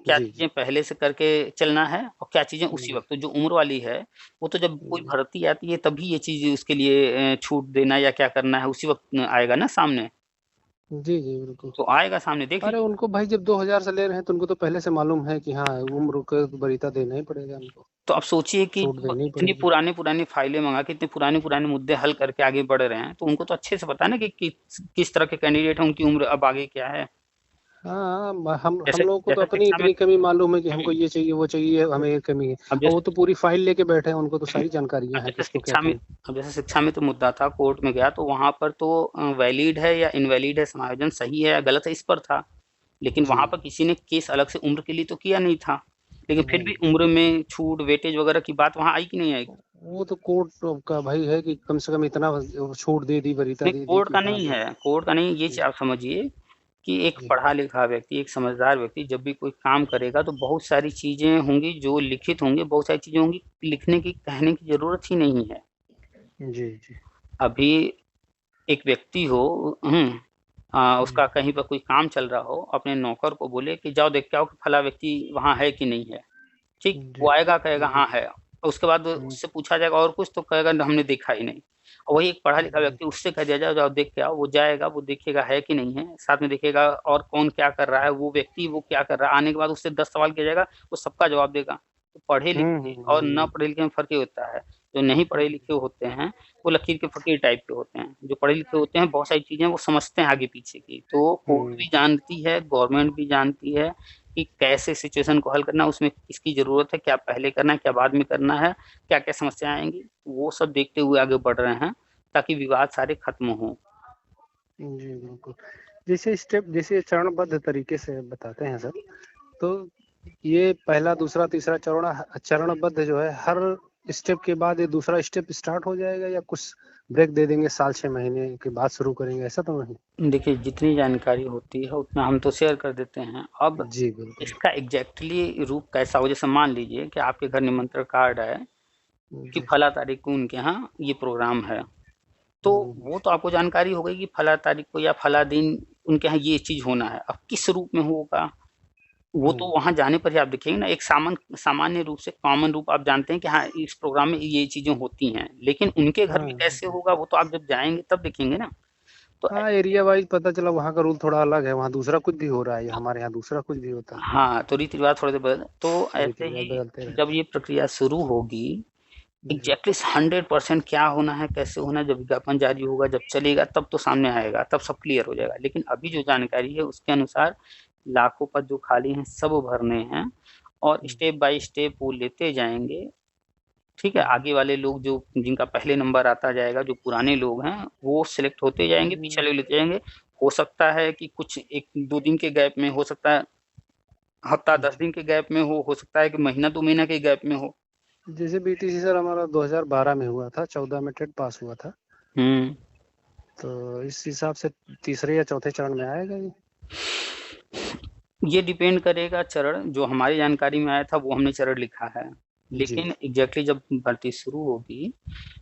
S1: क्या
S2: जी, जी।
S1: चीज़ें पहले से करके चलना है और क्या चीज़ें उसी
S2: जी,
S1: वक़्त। तो जो उम्र वाली है, वो तो जब कोई
S2: जी।
S1: भर्ती आती है तभी ये चीज़ उसके लिए छूट देना या क्या करना है उसी वक़्त आएगा ना सामने,
S2: जी, जी, बिल्कुल।
S1: तो आएगा सामने देख
S2: अरे
S1: लीजिए।
S2: उनको भाई जब 2000 से ले रहे हैं तो उनको तो पहले से मालूम है कि हाँ, उम्र को वरीयता देना ही पड़ेगा उनको,
S1: तो आप सोचिए कि
S2: छूट
S1: जब
S2: देनी ही
S1: इतनी
S2: पड़ेगी।
S1: पुरानी-पुरानी फाइलें मँगा के इतने पुराने-पुराने मुद्दे हल करके आगे बढ़ रहे हैं, तो उनको तो अच्छे से पता है ना कि किस तरह के कैंडिडेट हैं, उनकी उम्र अब आगे क्या है।
S2: हाँ, म हम
S1: जैसे
S2: लोगों को तो
S1: जैसे
S2: अपनी
S1: शिक्षा में
S2: इतनी कमी मालूम है कि हमको
S1: हुँ,
S2: ये चाहिए, वो चाहिए, हमें ये कमी है।
S1: अब
S2: और वो
S1: जैसे
S2: तो पूरी फाइल लेके बैठे हैं, उनको तो
S1: हुँ,
S2: सारी जानकारियाँ
S1: अब
S2: हैं,
S1: जैसे
S2: किसको क्या
S1: शिक्षा में
S2: चाहिए।
S1: अब जैसे शिक्षा में तो मुद्दा था, कोर्ट में गया तो वहाँ पर तो वैलिड है या इनवैलिड है, समायोजन सही है या गलत है, इस पर था। लेकिन
S2: जी,
S1: वहाँ पर किसी ने केस अलग से उम्र के लिए तो किया नहीं था। लेकिन फिर
S2: नहीं,
S1: भी उम्र में छूट, वेटेज वगैरह की बात वहाँ आई कि नहीं आई?
S2: वो तो कोर्ट का भाई है कि कम से कम इतना छूट दे दी, वरीयता
S1: नहीं,
S2: दे दी
S1: कोर्ट
S2: कि
S1: का
S2: हाँ
S1: नहीं
S2: भाई
S1: है, कोर्ट का नहीं, ये चीज़
S2: जी,
S1: आप समझिए कि एक
S2: जी।
S1: पढ़ा-लिखा व्यक्ति, एक समझदार व्यक्ति जब भी कोई काम करेगा तो बहुत सारी चीज़ें होंगी जो लिखित होंगी, बहुत सारी चीज़ें होंगी लिखने की, कहने की ज़रूरत ही नहीं है।
S2: जी, जी।
S1: अभी एक व्यक्ति हो
S2: हुँ,
S1: उसका कहीं पर कोई काम चल रहा हो, अपने नौकर को बोले कि जाओ देख के आओ कि फला व्यक्ति वहाँ है कि नहीं है, ठीक?
S2: जी,
S1: वो आएगा कहेगा
S2: जी।
S1: हाँ है, और उसके बाद
S2: हुँ,
S1: उससे पूछा जाएगा और कुछ तो कहेगा हमने देखा ही नहीं। और वही एक पढ़ा-लिखा
S2: जी,
S1: व्यक्ति उससे कह दिया जाए जाओ देख के आओ, वो जाएगा, वो देखेगा है कि नहीं है, साथ में देखेगा और कौन क्या कर रहा है, वो व्यक्ति वो क्या कर रहा है, आने के बाद उससे 10 सवाल किया जाएगा, वो सबका जवाब देगा। तो
S2: हुँ, हुँ,
S1: पढ़े-लिखे और
S2: हुँ,
S1: ना पढ़े-लिखे में फ़र्क ये होता है, जो नहीं पढ़े-लिखे होते हैं, वो लकीर के फ़कीर टाइप के होते हैं, जो पढ़े-लिखे होते हैं बहुत सारी चीज़ें वो समझते हैं आगे-पीछे की। तो कोर्ट
S2: हुँ,
S1: भी जानती है, गवर्नमेंट भी जानती है कि कैसे सिचुएशन को हल करना है, उसमें किसकी ज़रूरत है, क्या पहले करना है, क्या बाद में करना है, क्या-क्या समस्याएँ आएँगी, वो सब देखते हुए आगे बढ़ रहे हैं, ताकि विवाद सारे खत्म हों।
S2: जी, बिल्कुल। जैसे चरणबद्ध तरीके से बताते हैं सर, तो ये पहला, दूसरा, तीसरा चरणबद्ध जो है, हर स्टेप के बाद ये दूसरा स्टेप स्टार्ट हो जाएगा या कुछ ब्रेक दे देंगे, साल 6 महीने के बाद शुरू करेंगे, ऐसा तो नहीं?
S1: देखिए, जितनी जानकारी होती है उतना हम तो शेयर कर देते हैं। अब
S2: जी, बिल्कुल।
S1: इसका एग्ज़ैक्टली रूप कैसा हो, जैसे मान लीजिए कि आपके घर निमंत्रण कार्ड आए कि
S2: जी।
S1: फला तारीख को उनके यहाँ ये प्रोग्राम है। तो
S2: हुँ,
S1: वो तो आपको जानकारी हो गई कि फला तारीख को या फला दिन उनके यहाँ ये चीज़ होना है। अब किस रूप में होगा, वो तो
S2: हुँ,
S1: वहाँ जाने पर ही आप देखेंगे ना। एक सामान्य रूप से कॉमन रूप आप जानते हैं कि हाँ, इस प्रोग्राम में ये चीज़ें होती हैं। लेकिन उनके घर में
S2: हाँ,
S1: कैसे
S2: जी।
S1: होगा वो तो आप जब जाएँगे तब देखेंगे ना। तो
S2: हाँ, एरिया वाइज़ पता चला वहाँ का रूल थोड़ा अलग है, वहाँ दूसरा कुछ भी हो रहा है, हमारे यहाँ दूसरा कुछ भी होता है।
S1: हाँ, तो रीति-रिवाज़ थोड़े से बदल तो ऐसे
S2: रीति-रिवाज
S1: ही
S2: बदलते
S1: जब
S2: रहते
S1: ये प्रक्रिया शुरू होगी,
S2: हैं। जी।
S1: एग्ज़ैक्टली 100% क्या होना है, कैसे होना है, जब विज्ञापन जारी होगा, जब चलेगा तब तो सामने आएगा, तब सब क्लियर हो जाएगा। लेकिन अभी जो जानकारी है उसके अनुसार लाखों पद जो खाली हैं सब भरने हैं और
S2: हुँ,
S1: स्टेप बाय स्टेप वो लेते जाएँगे, ठीक है?
S2: हुँ,
S1: आगे वाले लोग जो जिनका पहले नंबर आता जाएगा, जो पुराने लोग हैं, वो सिलेक्ट होते जाएँगे, पीछे
S2: हुँ।
S1: वाले लेते जाएँगे। हो सकता है कि कुछ 1-2 दिन के गैप में, हो सकता है हफ्ता 10
S2: जी।
S1: दिन के गैप में हो सकता है कि महीना 2 महीना के गैप में हो।
S2: जैसे बीटीसी सर हमारा 2012 में हुआ था, 14 में टेट पास हुआ था,
S1: हुँ।
S2: तो इस हिसाब से तीसरे या चौथे चरण में आएगा ये?
S1: ये डिपेंड करेगा चरण, जो हमारी जानकारी में आया था वो हमने चरण लिखा है।
S2: जी।
S1: लेकिन एग्ज़ैक्टली जब भर्ती शुरू होगी,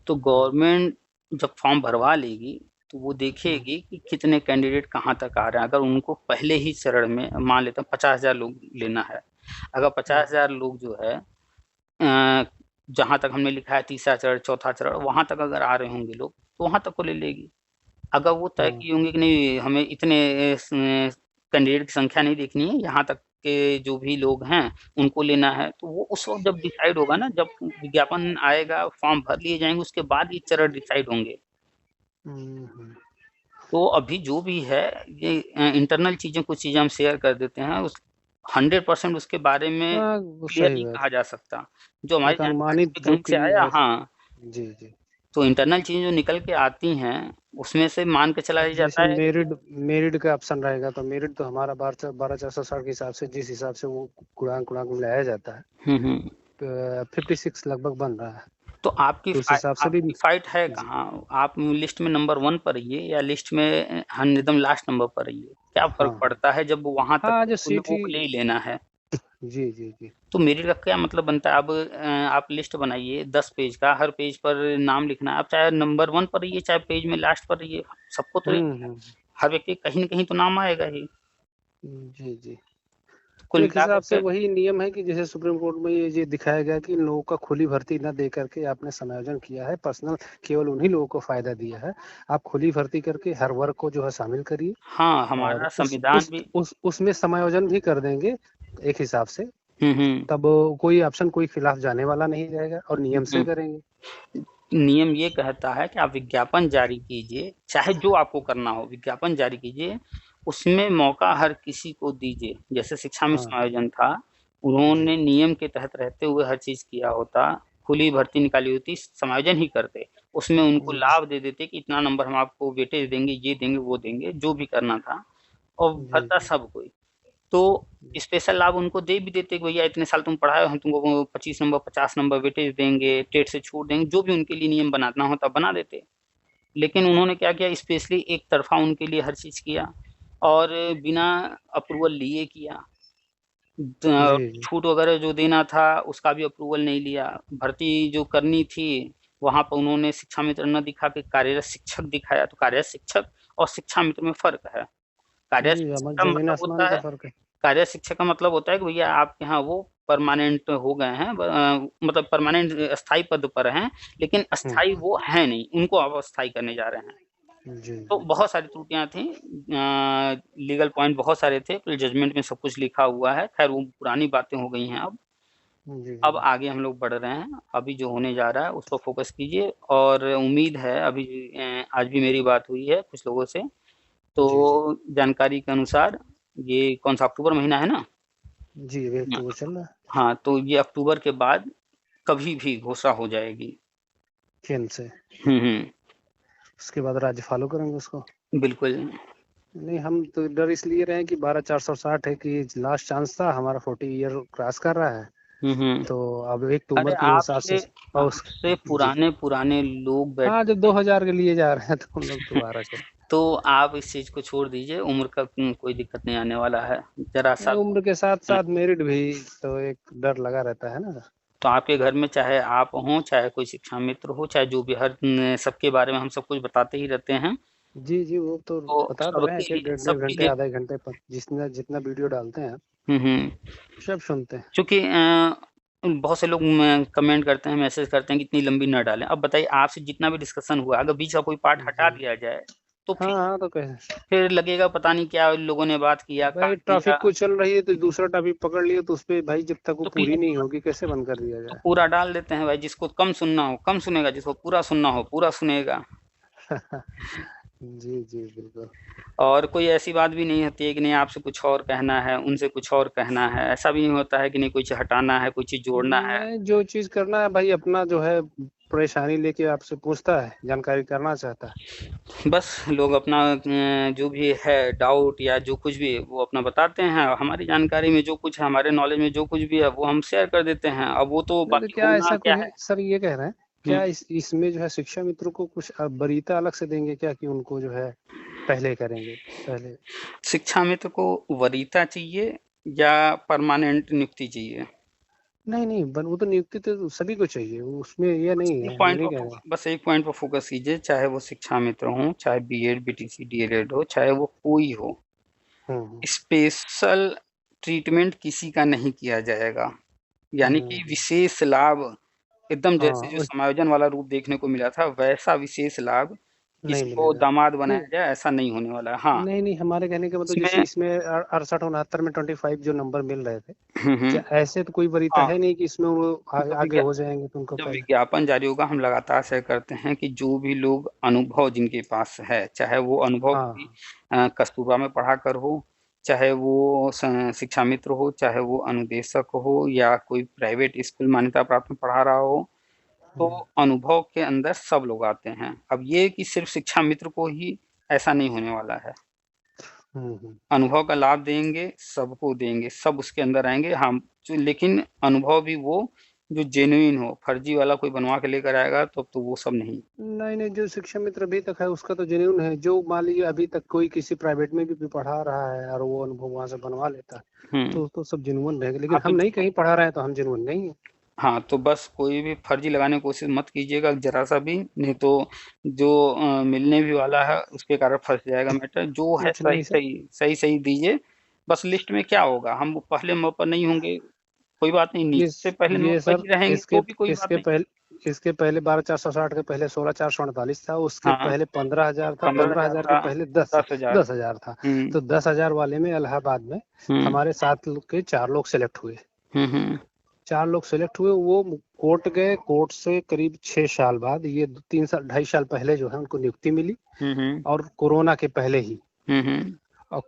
S1: तो
S2: हुँ,
S1: गवर्नमेंट जब फॉर्म भरवा लेगी, तो वो
S2: हुँ,
S1: देखेगी कि कितने कैंडिडेट कहाँ तक आ रहे हैं। अगर उनको पहले ही चरण में मान लेते हैं 50,000 लोग लेना है। अगर
S2: हुँ,
S1: 50,000 लोग जो है जहाँ तक हमने लिखा है तीसरा चरण, चौथा चरण, वहाँ तक अगर आ रहे होंगे लोग, तो वहाँ तक को ले लेगी। अगर वो तय
S2: हुँ,
S1: किए होंगे कि नहीं हमें इतने कैंडिडेट की संख्या नहीं देखनी है, यहाँ तक के जो भी लोग हैं उनको लेना है, तो वो उस वक़्त जब डिसाइड होगा ना, जब विज्ञापन आएगा, फॉर्म भर लिए जाएँगे, उसके बाद ये चरण डिसाइड होंगे।
S2: हुँ, हुँ।
S1: तो अभी जो भी है ये इंटरनल चीज़ें कुछ चीज़ें हम शेयर कर देते हैं। 100% उसके बारे में
S2: हाँ, वो
S1: क्लियर
S2: सही
S1: नहीं
S2: बात
S1: कहा जा सकता। जो हमारी
S2: एक
S1: जानकारी
S2: अनुमानित
S1: के
S2: जो
S1: ढंग से आया,
S2: क्लियर
S1: हाँ,
S2: जी, जी।
S1: तो इंटरनल चीज़ें जो निकल के आती हैं, उसमें से मान के चला
S2: जैसे
S1: जाता है।
S2: मेरिट का ऑप्शन रहेगा तो मेरिट तो हमारा 12,460 के हिसाब से जिस हिसाब से वो गुणांक मिलाया जाता है,
S1: हुँ।
S2: तो 56 लगभग बन रहा है।
S1: तो आपकी
S2: तो उस हिसाब से भी
S1: आपकी फाइट है
S2: जी।
S1: कहाँ? आप लिस्ट में नंबर 1 पर रहिए या लिस्ट में हन एकदम लास्ट नंबर पर रहिए। क्या फ़र्क
S2: हाँ, हाँ।
S1: पड़ता है जब वहाँ तक
S2: हाँ, जो
S1: उन्हें
S2: सीट
S1: वो
S2: ही
S1: ले ही लेना है।
S2: जी, जी, जी।
S1: तो मेरिट का क्या मतलब बनता है? अब आप लिस्ट बनाइए 10 पेज का, हर पेज पर नाम लिखना है। आप चाहे नंबर 1 पर रहिए, चाहे पेज में लास्ट पर रहिए, सबको तो
S2: हुँ, हुँ।
S1: हर व्यक्ति कहीं न कहीं तो नाम आएगा ही।
S2: जी, जी।
S1: तो
S2: तो
S1: कुल
S2: एक
S1: मिला
S2: हिसाब से
S1: करके
S2: वही नियम है कि जैसे सुप्रीम कोर्ट में ये दिखाया गया कि इन लोगों का खुली भर्ती न दे करके आपने समायोजन किया है, पर्सनल केवल उन्हीं लोगों को फ़ायदा दिया है। आप खुली भर्ती करके हर वर्ग को जो है शामिल करिए
S1: हाँ,
S2: और
S1: हमारा संविधान भी
S2: उसमें समायोजन भी कर देंगे एक हिसाब से,
S1: हुँ।
S2: तब कोई ऑप्शन कोई खिलाफ जाने वाला नहीं रहेगा और नियम से
S1: हुँ।
S2: करेंगे।
S1: नियम ये कहता है कि आप विज्ञापन जारी कीजिए, चाहे जो आपको करना हो, विज्ञापन जारी कीजिए, उसमें मौका हर किसी को दीजिए। जैसे शिक्षा में
S2: हाँ, हाँ।
S1: समायोजन था,
S2: जी।
S1: उन्होंने नियम के तहत रहते हुए हर चीज़ किया होता, खुली भर्ती निकाली होती, समायोजन ही करते। उसमें उनको
S2: जी,
S1: लाभ दे देते कि इतना नंबर हम आपको वेटेज देंगे, ये देंगे, वो देंगे, जो भी करना था और
S2: जी,
S1: भरता
S2: जी।
S1: सब कोई। तो स्पेशल लाभ उनको दे भी देते कि भैया इतने साल तुम पढ़ाए हो, हम तुमको 25 नंबर 50 नंबर वेटेज देंगे, टेट से छूट देंगे, जो भी उनके लिए नियम बनाना होता बना देते। लेकिन उन्होंने क्या किया, स्पेशली एक तरफ़ा उनके लिए हर चीज़ किया और बिना अप्रूवल लिए किया।
S2: जी, जी।
S1: छूट वगैरह जो देना था उसका भी अप्रूवल नहीं लिया। भर्ती जो करनी थी वहाँ पर उन्होंने शिक्षा मित्र न दिखा के कार्यरत शिक्षक दिखाया। तो कार्यरत शिक्षक और शिक्षा मित्र में फ़र्क है। कार्यरत
S2: जी,
S1: शिक्षक
S2: हमारे
S1: का
S2: ज़मीन
S1: मतलब
S2: आसमान
S1: होता
S2: का
S1: है,
S2: फ़र्क है।
S1: कार्य शिक्षा का मतलब होता है कि भैया आपके यहाँ वो परमानेंट हो गए हैं, मतलब परमानेंट स्थायी पद पर हैं, लेकिन
S2: हुँ,
S1: अस्थायी वो हैं नहीं, उनको आप अस्थायी करने जा रहे हैं।
S2: जी,
S1: तो
S2: जी।
S1: बहुत सारी त्रुटियाँ थी, लीगल पॉइंट बहुत सारे थे, फिर जजमेंट में सब कुछ लिखा हुआ है। ख़ैर वो पुरानी बातें हो गई हैं अब।
S2: जी,
S1: अब
S2: जी।
S1: आगे हम लोग बढ़ रहे हैं, अभी जो होने जा रहा है उस पर फ़ोकस कीजिए और उम्मीद है अभी आज भी मेरी बात हुई है कुछ लोगों से,
S2: जी, जी।
S1: तो जानकारी के अनुसार ये कौन-सा अक्टूबर महीना है ना?
S2: जी, अभी अक्टूबर चल रहा है।
S1: हाँ, तो ये अक्टूबर के बाद कभी भी घोषणा हो जाएगी।
S2: केन से।
S1: हुँ।
S2: उसके बाद राज्य फ़ॉलो करेंगे उसको।
S1: बिल्कुल।
S2: नहीं, हम तो डर इसलिए रहे हैं कि 12,460 है कि लास्ट चांस था, हमारा 40 ईयर क्रॉस कर रहा है।
S1: हुँ।
S2: तो अब एक तो
S1: अरे
S2: उम्र के हिसाब से और उस
S1: आपसे
S2: जी।
S1: पुराने लोग
S2: हाँ,
S1: बैठे
S2: जब 2000 के लिए जा रहे हैं तो हम लोग दोबारा चले।
S1: तो आप इस चीज़ को छोड़ दीजिए, उम्र का कोई दिक्कत नहीं आने वाला है। ज़रा-सा
S2: नहीं, उम्र के साथ-साथ मेरिट भी तो एक डर लगा रहता है ना।
S1: तो आपके घर में चाहे आप हों, चाहे कोई शिक्षा मित्र हो, चाहे जो भी सबके बारे में हम सब कुछ बताते ही रहते हैं।
S2: जी, जी, वो तो
S1: तो
S2: बता तो रहे हैं कि डेढ़-डेढ़
S1: सबके
S2: घंटे,
S1: लिए
S2: आधे घंटे पर जितना वीडियो डालते हैं,
S1: हुँ।
S2: सब सुनते हैं।
S1: चूँकि बहुत से लोग कमेंट करते हैं, मैसेज करते हैं कि इतनी लंबी ना डालें। अब बताइए आपसे जितना भी डिस्कशन हुआ, अगर बीच का कोई पार्ट हटा
S2: जी।
S1: दिया जाए, तो
S2: हाँ, हाँ, तो कहे
S1: फिर लगेगा पता नहीं क्या लोगों ने बात किया,
S2: भाई
S1: काट
S2: ट्रैफिक
S1: दिया,
S2: कोई चल रही है तो दूसरा टॉपिक पकड़ लिए तो उसपे भाई जब तक वो
S1: तो
S2: पूरी नहीं होगी कैसे बंद कर दिया
S1: तो
S2: जाए?
S1: पूरा डाल देते हैं भाई, जिसको कम सुनना हो, कम सुनेगा, जिसको पूरा सुनना हो, पूरा सुनेगा।
S2: जी, जी, बिल्कुल।
S1: और कोई ऐसी बात भी नहीं होती है कि नहीं आपसे कुछ और कहना है, उनसे कुछ और कहना है। ऐसा भी नहीं होता है कि नहीं कोई चीज़ हटाना है, कोई चीज़ जोड़ना है।
S2: नहीं, जो चीज़ करना है भाई अपना जो है परेशानी लेके आपसे पूछता है, जानकारी करना चाहता है।
S1: बस लोग अपना जो भी है डाउट या जो कुछ भी वो अपना बताते हैं और हमारी जानकारी में जो कुछ है, हमारे नॉलेज में जो कुछ भी है, वो हम शेयर कर देते हैं। अब वो तो
S2: नहीं तो
S1: बाकी
S2: क्या
S1: होना
S2: ऐसा
S1: क्या
S2: कोई
S1: है।
S2: है सर ये कह रहे हैं,
S1: हुँ।
S2: क्या इसमें जो है शिक्षा मित्रों को कुछ वरीयता अलग से देंगे क्या कि उनको जो है पहले करेंगे? पहले
S1: शिक्षा मित्र को वरीयता चाहिए या परमानेंट नियुक्ति चाहिए?
S2: नहीं, नहीं बन वो तो नियुक्ति तो सभी को चाहिए, वो उसमें ये नहीं है, ये नहीं कह रहे हैं।
S1: बस एक पॉइंट पर फ़ोकस कीजिए, चाहे वो शिक्षा मित्र हों, चाहे बीएड, बीटीसी, डीएलएड हो, चाहे वो कोई हो।
S2: हुँ, हुँ।
S1: स्पेशल ट्रीटमेंट किसी का नहीं किया जाएगा। यानी कि
S2: हुँ,
S1: विशेष लाभ एकदम जैसे
S2: हाँ,
S1: जो
S2: वही
S1: समायोजन वाला रूप देखने को मिला था, वैसा विशेष लाभ
S2: नहीं
S1: किसी को
S2: मिलेगा।
S1: दामाद बनाया
S2: नहीं,
S1: जाए, ऐसा नहीं होने वाला है। हाँ,
S2: नहीं, नहीं हमारे कहने का मतलब जैसे
S1: इसमें
S2: इसमें 68-69 में 25 जो नंबर मिल रहे थे,
S1: हुँ।
S2: क्या ऐसे तो कोई वरीयता
S1: हाँ,
S2: है नहीं कि इसमें वो
S1: जो
S2: आगे
S1: विज्ञा
S2: हो जाएँगे तो उनको
S1: जब
S2: पहले
S1: विज्ञापन जारी होगा, हम लगातार शेयर करते हैं कि जो भी लोग अनुभव जिनके पास है, चाहे वो अनुभव
S2: हाँ,
S1: किसी
S2: हाँ।
S1: कस्तूरबा में पढ़ा कर हो, चाहे वो शिक्षा मित्र हो, चाहे वो अनुदेशक हो या कोई प्राइवेट स्कूल मान्यता प्राप्त में पढ़ा रहा हो, तो अनुभव के अंदर सब लोग आते हैं। अब ये कि सिर्फ शिक्षा मित्र को ही ऐसा नहीं होने वाला है। अनुभव का लाभ देंगे, सबको देंगे, सब उसके अंदर आएंगे। हम लेकिन अनुभव भी वो जो जेन्युइन हो, फर्जी वाला कोई बनवा के लेकर आएगा तो वो सब नहीं।
S2: नहीं, जो शिक्षा मित्र अभी तक है उसका तो जेन्युइन है। जो मान लीजिए अभी तक कोई किसी प्राइवेट में भी पढ़ा रहा है और वो अनुभव वहाँ से बनवा लेता है तो सब जेन्युइन रहेगा। लेकिन हम नहीं कहीं पढ़ा रहे हैं तो हम जेन्युइन नहीं है।
S1: हाँ, तो बस कोई भी फर्जी लगाने की कोशिश मत कीजिएगा जरा सा भी, नहीं तो जो मिलने भी वाला है उसके कारण फंस जाएगा मैटर। जो है
S2: कुछ
S1: सही
S2: नहीं सर,
S1: सही सही दीजिए। बस लिस्ट में क्या होगा, हम पहले नंबर पर नहीं होंगे, कोई बात नहीं, नीचे से पहले नंबर
S2: ये
S1: पर
S2: सर
S1: ही रहेंगे
S2: इसके
S1: तो भी कोई बात नहीं।
S2: इसके पहले 12,460 के पहले 16,448 था। उसके
S1: हाँ,
S2: पहले 15,000 था।
S1: 15,000
S2: 15,000 के
S1: था,
S2: पहले
S1: 10,000।
S2: 10,000 था। तो 10,000 वाले में इलाहाबाद में हमारे 7 लोग के 4 लोग सेलेक्ट हुए। 4 लोग सेलेक्ट हुए, वो कोर्ट गए। कोर्ट से करीब 6 साल बाद, ये 3 साल 2.5 साल पहले जो है उनको नियुक्ति मिली, और कोरोना के पहले ही। और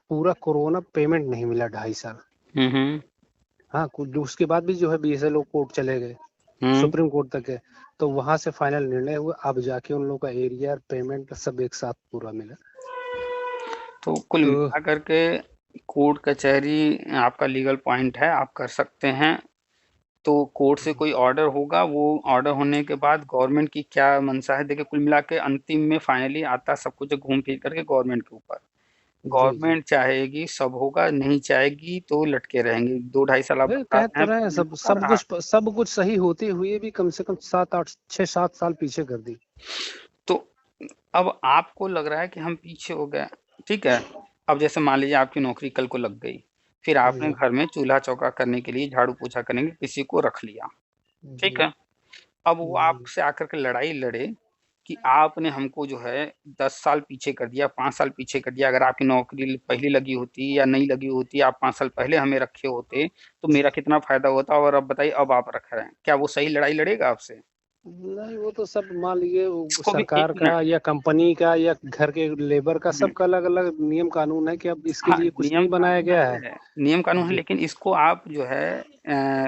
S2: पूरा कोरोना पेमेंट नहीं मिला 2.5 साल। हाँ, कुछ उसके बाद भी जो है बीएसए लोग कोर्ट चले गए, सुप्रीम कोर्ट तक गए, तो वहां से फाइनल निर्णय हुआ। अब जाके उन लोगों का एरिया पेमेंट सब एक साथ पूरा मिला।
S1: तो कुल
S2: तो
S1: मिला करके कोर्ट कचहरी आपका लीगल पॉइंट है, आप कर सकते हैं। तो कोर्ट से कोई ऑर्डर होगा, वो ऑर्डर होने के बाद गवर्नमेंट की क्या मंशा है, देखिए कुल मिला के अंतिम में फाइनली आता सब कुछ घूम फिर करके गवर्नमेंट के ऊपर।
S2: जी जी,
S1: गवर्नमेंट चाहेगी सब होगा, नहीं चाहेगी तो लटके रहेंगे। 2-2.5 साल आप बता
S2: कह
S1: रहे
S2: तो
S1: हैं,
S2: रहे हैं,
S1: पेमेंट
S2: सब
S1: तो कर रहा है।
S2: सब कुछ सही होते हुए भी कम से कम 6-7 साल पीछे कर दी।
S1: तो अब आपको लग रहा है कि हम पीछे हो गए, ठीक है। अब जैसे मान लीजिए आपकी नौकरी कल को लग गई, फिर आपने
S2: जी
S1: घर में चूल्हा चौका करने के लिए, झाड़ू पोछा करने के लिए किसी को रख लिया, ठीक
S2: जी
S1: है। अब वो
S2: जी
S1: आपसे आकर के लड़ाई लड़े कि आपने हमको जो है 10 साल पीछे कर दिया, 5 साल पीछे कर दिया। अगर आपकी नौकरी पहले लगी होती या नहीं लगी होती, आप 5 साल पहले हमें रखे होते तो मेरा कितना फायदा होता। और अब बताइए, अब आप रख रहे हैं, क्या वो सही लड़ाई लड़ेगा आपसे?
S2: नहीं, वो तो सब मान लीजिए
S1: इसको भी
S2: सरकार
S1: एक
S2: का
S1: मिनट।
S2: या कंपनी का या घर के लेबर का, सबका अलग अलग नियम कानून है कि अब इसके
S1: हाँ,
S2: लिए कुछ
S1: नियम
S2: नहीं बनाया
S1: कानून
S2: गया है।
S1: है, नियम कानून है,
S2: जी
S1: लेकिन इसको आप जो है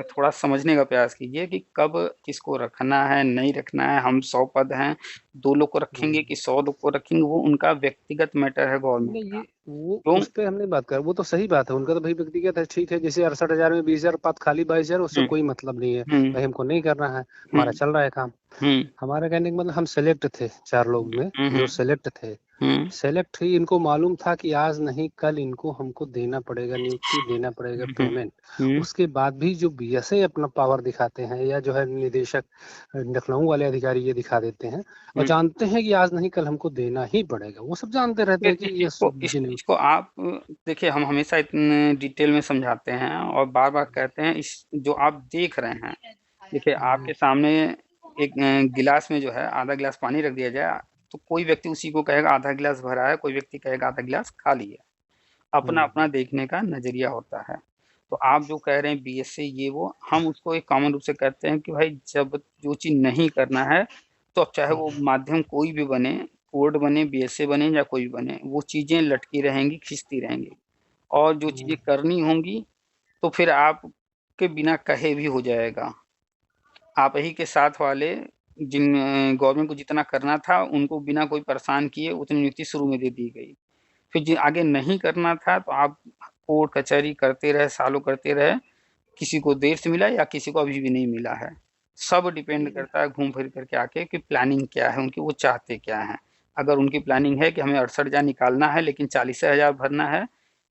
S1: थोड़ा समझने का प्रयास कीजिए कि कब किसको रखना है, नहीं रखना है। हम 100 पद हैं, 2 लोग को रखेंगे कि 100 लोग को रखेंगे, वो उनका व्यक्तिगत मैटर है गवर्नमेंट
S2: नहीं,
S1: का।
S2: ये वो
S1: क्यों?
S2: उस पे हम नहीं बात कर, वो तो सही बात है उनका, तो भाई व्यक्तिगत है, ठीक है। जैसे 68,000 में 20,000 पद खाली, 22,000, उससे
S1: हुँ,
S2: कोई मतलब नहीं है।
S1: हुँ,
S2: भाई हमको नहीं करना है,
S1: हुँ,
S2: हमारा चल रहा है काम।
S1: हुँ,
S2: हमारे कहने का मतलब हम सेलेक्ट थे 4 लोग में,
S1: हुँ,
S2: जो
S1: हुँ,
S2: सेलेक्ट थे।
S1: हुँ,
S2: सेलेक्ट ही इनको मालूम था कि आज नहीं कल इनको हमको देना पड़ेगा नियुक्ति, देना पड़ेगा
S1: हुँ,
S2: पेमेंट।
S1: हुँ,
S2: उसके बाद भी जो बीएसए अपना पावर दिखाते हैं, या जो है निदेशक लखनऊ वाले अधिकारी ये दिखा देते हैं, और
S1: हुँ।
S2: जानते हैं कि आज नहीं कल हमको देना ही पड़ेगा। वो सब जानते रहते
S1: फिर
S2: हैं कि
S1: इस
S2: ये
S1: चीज़ को इसको आप देखिए, हम हमेशा इतने डिटेल में समझाते हैं और बार-बार कहते हैं, इस जो आप देख रहे हैं, देखिए आपके सामने एक गिलास में जो है आधा गिलास पानी रख दिया जाए, तो कोई व्यक्ति उसी को कहेगा आधा गिलास भरा है, कोई व्यक्ति कहेगा आधा गिलास खाली है। अपना-अपना देखने का नज़रिया होता है। तो आप जो कह रहे हैं बीएससी ये वो, हम उसको एक कॉमन रूप से कहते हैं कि भाई जब जो चीज़ नहीं करना है, तो अब चाहे वो माध्यम कोई भी बने, कोर्ट बने, बीएसए बने या कोई भी बने, वो चीज़ें लटकी रहेंगी, खिंचती रहेंगी। और जो चीज़ें करनी होंगी, तो फिर आपके बिना कहे भी हो जाएगा। आप ही के साथ वाले जिन गवर्नमेंट को जितना करना था, उनको बिना कोई परेशान किए उतनी नियुक्ति शुरू में दे दी गई। फिर जी आगे नहीं करना था तो आप कोर्ट कचहरी करते रहे, सालों करते रहे, किसी को देर से मिला या किसी को अभी भी नहीं मिला है। सब डिपेंड करता है घूम फिर करके आके कि प्लानिंग क्या है उनकी, वो चाहते क्या हैं। अगर उनकी प्लानिंग है कि हमें 68,000 निकालना है लेकिन 40,000 भरना है,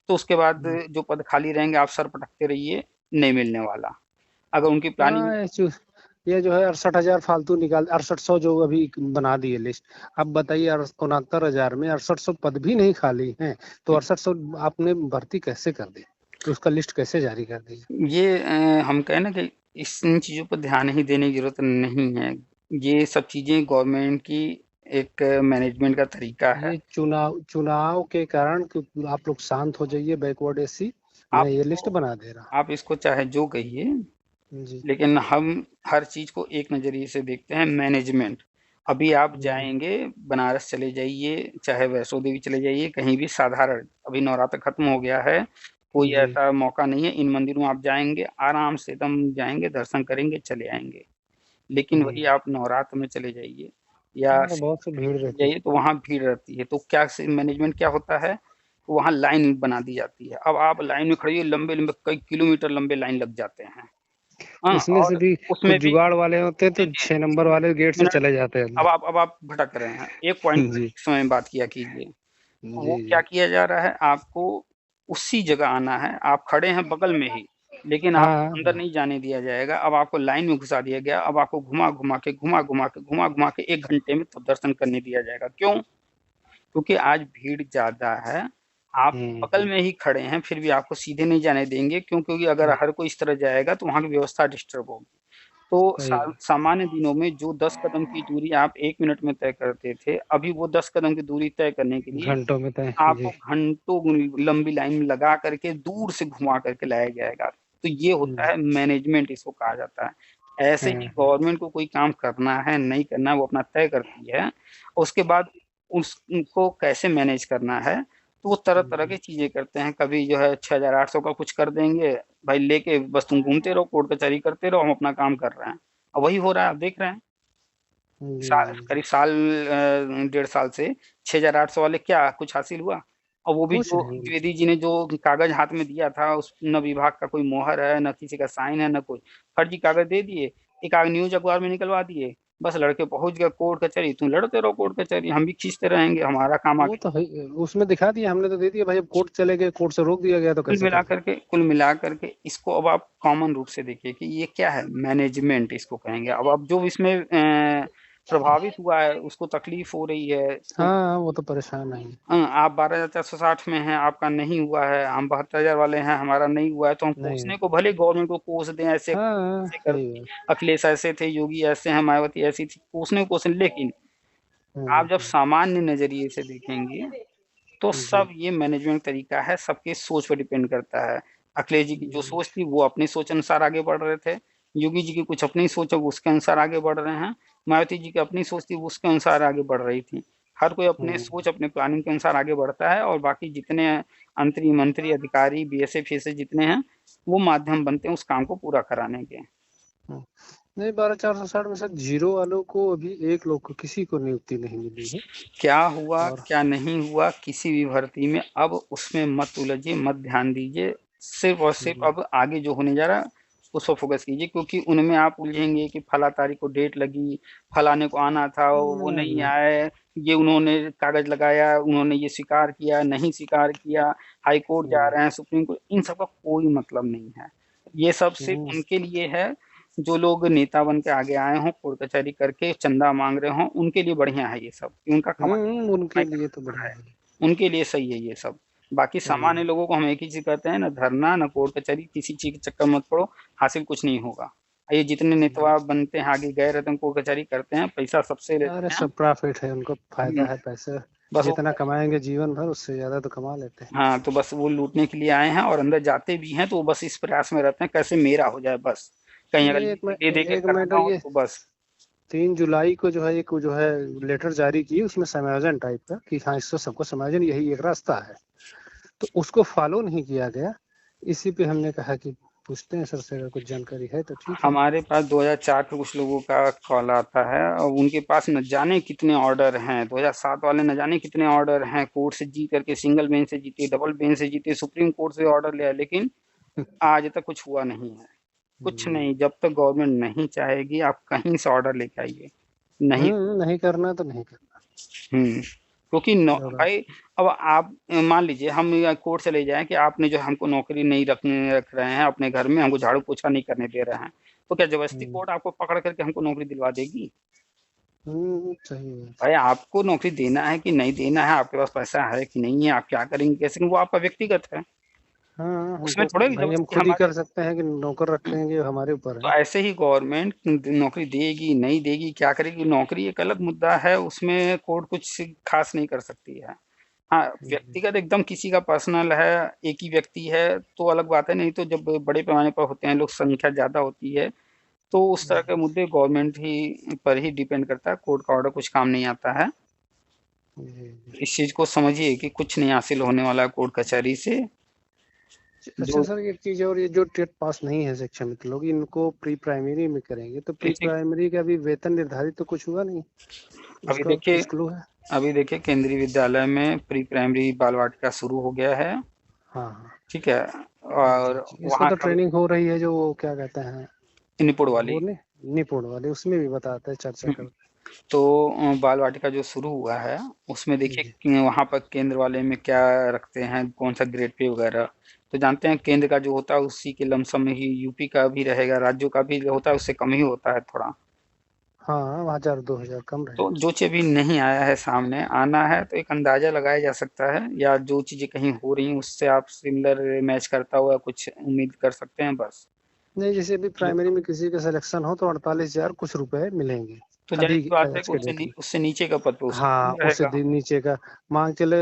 S1: तो उसके बाद जो पद खाली रहेंगे आप सर पटकते रहिए, नहीं मिलने वाला। अगर उनकी प्लानिंग
S2: हाँ, ये जो है 68,000 फालतू निकाल, 6800 जो अभी बना दिए लिस्ट। अब बताइए 69,000 में 6800 पद भी नहीं खाली हैं, तो 6800 आपने भर्ती कैसे कर दी, तो उसका लिस्ट कैसे जारी कर दी?
S1: ये हम कहें ना कि इन चीज़ों पर ध्यान ही देने की ज़रूरत नहीं है। ये सब चीज़ें गवर्नमेंट की एक मैनेजमेंट का तरीका है।
S2: ये चुनाव के कारण कि आप लोग शांत हो जाइए, बैकवर्ड एसी, मैं
S1: आप
S2: ये लिस्ट
S1: इसको
S2: बना दे रहा
S1: आप इसको चाहे जो कहिए,
S2: हूँ। जी
S1: लेकिन हम हर चीज़ को एक नज़रिए से देखते हैं, मैनेजमेंट। अभी आप
S2: जी
S1: जाएँगे, बनारस चले जाइए, चाहे वैष्णो देवी चले जाइए, कहीं भी साधारण, अब अभी नवरात्र खत्म हो गया है, कोई
S2: जी।
S1: ऐसा मौका नहीं है। इन मंदिरों में आप जाएँगे, आराम से एकदम जाएँगे, दर्शन करेंगे, चले आएँगे। लेकिन वही आप नवरात्र में चले जाइए या
S2: तो बहुत सी भीड़ रहती है।
S1: जाइए तो वहाँ भीड़ रहती है। तो क्या से मैनेजमेंट क्या होता है, वहाँ लाइन बना दी जाती है। अब आप लाइन में खड़िए, लंबे-लंबे कई किलोमीटर लंबे लाइन लग जाते हैं। हाँ,
S2: उसमें से
S1: और
S2: भी कुछ
S1: उसमें भी
S2: जुगाड़ वाले होते हैं तो 6 नंबर वाले गेट से
S1: मिनट
S2: चले जाते हैं
S1: अब
S2: अंदर।
S1: आप भटक रहे हैं। एक पॉइंट पे
S2: जी,
S1: एक समय बात किया कीजिए। वो
S2: जी,
S1: क्या
S2: जी।
S1: किया जा रहा है, आपको उसी जगह आना है। आप खड़े हैं बगल में ही, लेकिन आपको
S2: हाँ,
S1: अंदर
S2: हाँ।
S1: नहीं जाने दिया जाएगा। अब आपको लाइन में घुसा दिया गया। अब आपको घुमा-घुमा के 1 घंटे में तब दर्शन करने दिया जाएगा। क्यों? क्योंकि आज भीड़ ज़्यादा है। आप बगल
S2: हुँ।
S1: में ही खड़े हैं, फिर भी आपको सीधे नहीं जाने देंगे। क्यों? क्योंकि अगर
S2: हुँ,
S1: हर कोई इस तरह जाएगा तो वहाँ की व्यवस्था डिस्टर्ब होगी। तो
S2: सही बात।
S1: सामान्य दिनों में जो 10 कदम की दूरी आप 1 मिनट में तय करते थे, अभी वो 10 कदम की दूरी तय करने के लिए
S2: घंटों में तय
S1: आपको
S2: जी।
S1: घंटों लंबी लाइन में लगा करके दूर से घुमा करके लाया जाएगा। तो ये होता
S2: जी।
S1: है मैनेजमेंट, इसको कहा जाता है। ऐसे ही
S2: हाँ,
S1: गवर्नमेंट को कोई काम करना है, नहीं करना है, वो अपना तय करती है। उसके बाद उनको कैसे मैनेज करना है, तो वो तरह-तरह की
S2: जी,
S1: चीज़ें करते हैं। कभी जो है 6800 का कुछ कर देंगे, भाई लेके बस तुम घूमते रहो, कोर्ट कचहरी करते रहो, हम अपना काम कर रहे हैं। और वही हो रहा है, आप देख रहे हैं।
S2: जी,
S1: सा
S2: जी।
S1: करीब साल 1.5 साल से 6800 वाले क्या कुछ हासिल हुआ? और वो भी
S2: कुछ
S1: जो
S2: नहीं।
S1: द्विवेदी जी ने जो कागज़ हाथ में दिया था, उस न विभाग का कोई मोहर है, ना किसी का साइन है, ना कुछ। फर्जी कागज़ दे दिए, एक आग न्यूज़ अखबार में निकलवा दिए, बस लड़के पहुँच गए कोर्ट कचहरी, तुम लड़ते रहो कोर्ट कचहरी, हम भी खींचते रहेंगे, हमारा काम
S2: वो
S1: आगे।
S2: तो है उसमें दिखा दिया हमने तो दे दिया भाई अब कोर्ट चले गए, कोर्ट से रोक दिया गया तो कैसे करें?
S1: कुल मिला कर के इसको अब आप कॉमन रूप से देखिए कि ये क्या है, मैनेजमेंट इसको कहेंगे। अब जो इसमें प्रभावित हुआ है, उसको तकलीफ़ हो रही है, तो
S2: हाँ, वो तो परेशान है।
S1: आप 12,460 में हैं, आपका नहीं हुआ है, हम 72,000 वाले हैं, हमारा नहीं हुआ है, तो हम
S2: नहीं।
S1: कोसने को भले गवर्नमेंट को कोस दें, ऐसे
S2: हाँ,
S1: ऐसे
S2: सही
S1: करके,
S2: बात।
S1: अखिलेश ऐसे थे, योगी ऐसे हैं, मायावती ऐसी थी, कोसने को कोसें। लेकिन आप
S2: हुँ,
S1: जब सामान्य नज़रिए से देखेंगे, तो
S2: जी।
S1: सब ये मैनेजमेंट तरीका है, सबकी सोच पे डिपेंड करता है। अखिलेश जी की जो
S2: जी।
S1: सोच थी, वो अपनी सोच अनुसार आगे बढ़ रहे थे। योगी जी की कुछ अपनी सोच है, वो उसके अनुसार आगे बढ़ रहे हैं। मायावती जी की अपनी सोच थी, वो उसके अनुसार आगे बढ़ रही थी। हर कोई अपने
S2: हुँ,
S1: सोच, अपने प्लानिंग के अनुसार आगे बढ़ता है और बाकी जितने मंत्री, अधिकारी, बीएसएफ फीसे जितने हैं, वो माध्यम बनते हैं उस काम को पूरा कराने के।
S2: हुँ। नहीं 12,460 में सर जीरो वालों को अभी एक लोग को किसी को नियुक्ति नहीं मिली है
S1: क्या हुआ,
S2: और
S1: क्या नहीं हुआ किसी भी भर्ती में, अब उसमें मत उलझिए, मत ध्यान दीजिए। सिर्फ़ और सिर्फ़
S2: जी।
S1: अब आगे जो होने जा रहा है, उस पर फ़ोकस कीजिए, क्योंकि उनमें आप उलझेंगे कि फला तारीख को डेट लगी, फलाने को आना था, वो नहीं
S2: नहीं।
S1: आए, ये उन्होंने कागज़ लगाया, उन्होंने ये स्वीकार किया, नहीं स्वीकार किया, हाई कोर्ट जा
S2: हुँ,
S1: रहे हैं, सुप्रीम कोर्ट, इन सब का कोई मतलब नहीं है। ये सब सिर्फ़
S2: हुँ,
S1: उनके लिए है, जो लोग नेता बन के आगे आए हों, कोर्ट कचहरी करके चंदा माँग रहे हों, उनके लिए बढ़िया है ये सब, कि उनका
S2: उनके
S1: कमाई
S2: लिए तो
S1: करना
S2: बढ़िया
S1: है,
S2: है।
S1: उनके लिए सही है ये सब। बाकी सामान्य
S2: हुँ,
S1: लोगों को हम एक ही चीज़ कहते हैं, ना धरना, ना कोर्ट कचहरी, किसी चीज़ के चक्कर मत पड़ो, हासिल कुछ नहीं होगा। ये जितने
S2: जी।
S1: नेता बनते हैं, आगे गए रहते हैं, कोर्ट कचहरी करते हैं, पैसा सबसे
S2: अरे
S1: लेते हैं।
S2: सब प्रॉफ़िट है, उनको फ़ायदा
S1: हुँ,
S2: है पैसे
S1: बस वो
S2: जितना कमाएँगे जीवन भर उससे ज़्यादा तो कमा लेते हैं।
S1: हाँ, तो बस वो लूटने के लिए आए हैं और अंदर जाते भी हैं, तो वो बस इस प्रयास में रहते हैं, कैसे मेरा हो जाए बस। कहीं अगर दे दे के
S2: एक
S1: कराना
S2: मैटर
S1: हो
S2: ये
S1: तो बस।
S2: 3 जुलाई को जो है एक जो है लेटर जारी की उसमें समायोजन टाइप का कि हाँ, इससे सबको समायोजन यही एक रास्ता है। तो उसको फ़ॉलो नहीं किया गया। इसी पे हमने कहा कि पूछते हैं सर से अगर कुछ जानकारी है तो ठीक है।
S1: हमारे पास 2004 के कुछ लोगों का कॉल आता है और उनके पास न जाने कितने ऑर्डर हैं। 2007 वाले न जाने कितने ऑर्डर हैं, कोर्ट से जीत करके सिंगल बेंच से जीते, डबल बेंच से जीते, सुप्रीम कोर्ट से ऑर्डर ले आए, लेकिन आज तक कुछ हुआ नहीं है। कुछ
S2: हुँ,
S1: नहीं, जब तक गवर्नमेंट नहीं चाहेगी, आप कहीं से ऑर्डर लेके आइए, नहीं।
S2: नहीं करना तो नहीं करना।
S1: क्योंकि नौ
S2: और
S1: भाई, अब आप मान लीजिए हम या कोर्ट चले जाएँ कि आपने जो हमको नौकरी नहीं रख रहे हैं अपने घर में, हमको झाड़ू-पोछा नहीं करने दे रहे हैं, तो क्या ज़बरदस्ती
S2: हुँ,
S1: कोर्ट आपको पकड़ कर के हमको नौकरी दिलवा देगी?
S2: सही बात
S1: भाई आपको नौकरी देना है कि नहीं देना है, आपके पास पैसा है कि नहीं है, आप क्या करेंगे, कैसे करेंगे, वो आपका व्यक्तिगत है।
S2: है। हाँ,
S1: उसमें
S2: हमको
S1: थोड़े
S2: भाई हम
S1: ज़बरदस्ती
S2: खुद ही
S1: हमारे।
S2: कर सकते हैं कि नौकर रखेंगे हमारे ऊपर
S1: तो
S2: है।
S1: ऐसे ही गवर्नमेंट नौकरी देगी, नहीं देगी, क्या करेगी, नौकरी एक अलग मुद्दा है, उसमें कोर्ट कुछ ख़ास नहीं कर सकती है। हाँ,
S2: हुँ,
S1: व्यक्तिगत एकदम किसी का पर्सनल है, एक ही व्यक्ति है, तो अलग बात है, नहीं तो जब बड़े पैमाने पर होते हैं लोग, संख्या ज़्यादा होती है, तो उस तरह के
S2: हुँ,
S1: मुद्दे गवर्नमेंट ही पर ही डिपेंड करता है, कोर्ट का ऑर्डर कुछ काम नहीं आता है।
S2: जी।
S1: इस चीज़ को समझिए कि कुछ नहीं हासिल होने वाला है कोर्ट कचहरी से।
S2: अच्छा
S1: जो
S2: सर, एक चीज़ और, ये जो टेट पास नहीं है शिक्षा मित्र लोग, इनको प्री प्राइमरी में करेंगे तो प्री
S1: देखिए
S2: प्राइमरी का भी वेतन निर्धारित तो कुछ हुआ नहीं,
S1: अभी
S2: उसका
S1: देखिए
S2: कुछ क्लू है?
S1: अभी देखिए केंद्रीय विद्यालय में प्री प्राइमरी बाल वाटिका शुरू हो गया है,
S2: हाँ हाँ।
S1: ठीक है,
S2: जी
S1: और
S2: जी, इसका
S1: वहाँ
S2: तो
S1: का
S2: ट्रेनिंग हो रही है, जो वो क्या कहते हैं,
S1: निपुण
S2: वो
S1: वाली।
S2: नहीं निपुण वाले, उसमें भी बताते हैं, चर्चा करते
S1: तो बाल वाटिका जो शुरू हुआ है उसमें
S2: हैं।
S1: देखिए
S2: जी
S1: कि वहाँ पर केंद्र वाले में क्या रखते हैं, कौन सा ग्रेड पे वगैरह। तो जानते हैं केंद्र का जो होता है उसी के लमसम में ही यूपी का भी रहेगा, राज्यों का भी जो होता है उससे कम ही होता है थोड़ा।
S2: हाँ, 1000-2000 कम
S1: तो
S2: रहेगा।
S1: जो चीज़ अभी नहीं आया है सामने, आना है तो एक अंदाजा लगाया जा सकता है, या जो चीज़ें कहीं हो रही हैं उससे आप सिमिलर मैच करता हुआ कुछ उम्मीद कर सकते हैं बस।
S2: नहीं, जैसे अभी
S1: जो
S2: प्राइमरी में किसी का सिलेक्शन हो तो 48,000 कुछ रुपए मिलेंगे
S1: तो
S2: अभी
S1: जाहिर सी बात है
S2: आज
S1: कि
S2: के डेट में।
S1: उससे नीचे का पद पे उसको
S2: हाँ,
S1: कम
S2: उससे
S1: रहेगा।
S2: दिन नीचे का मान चले,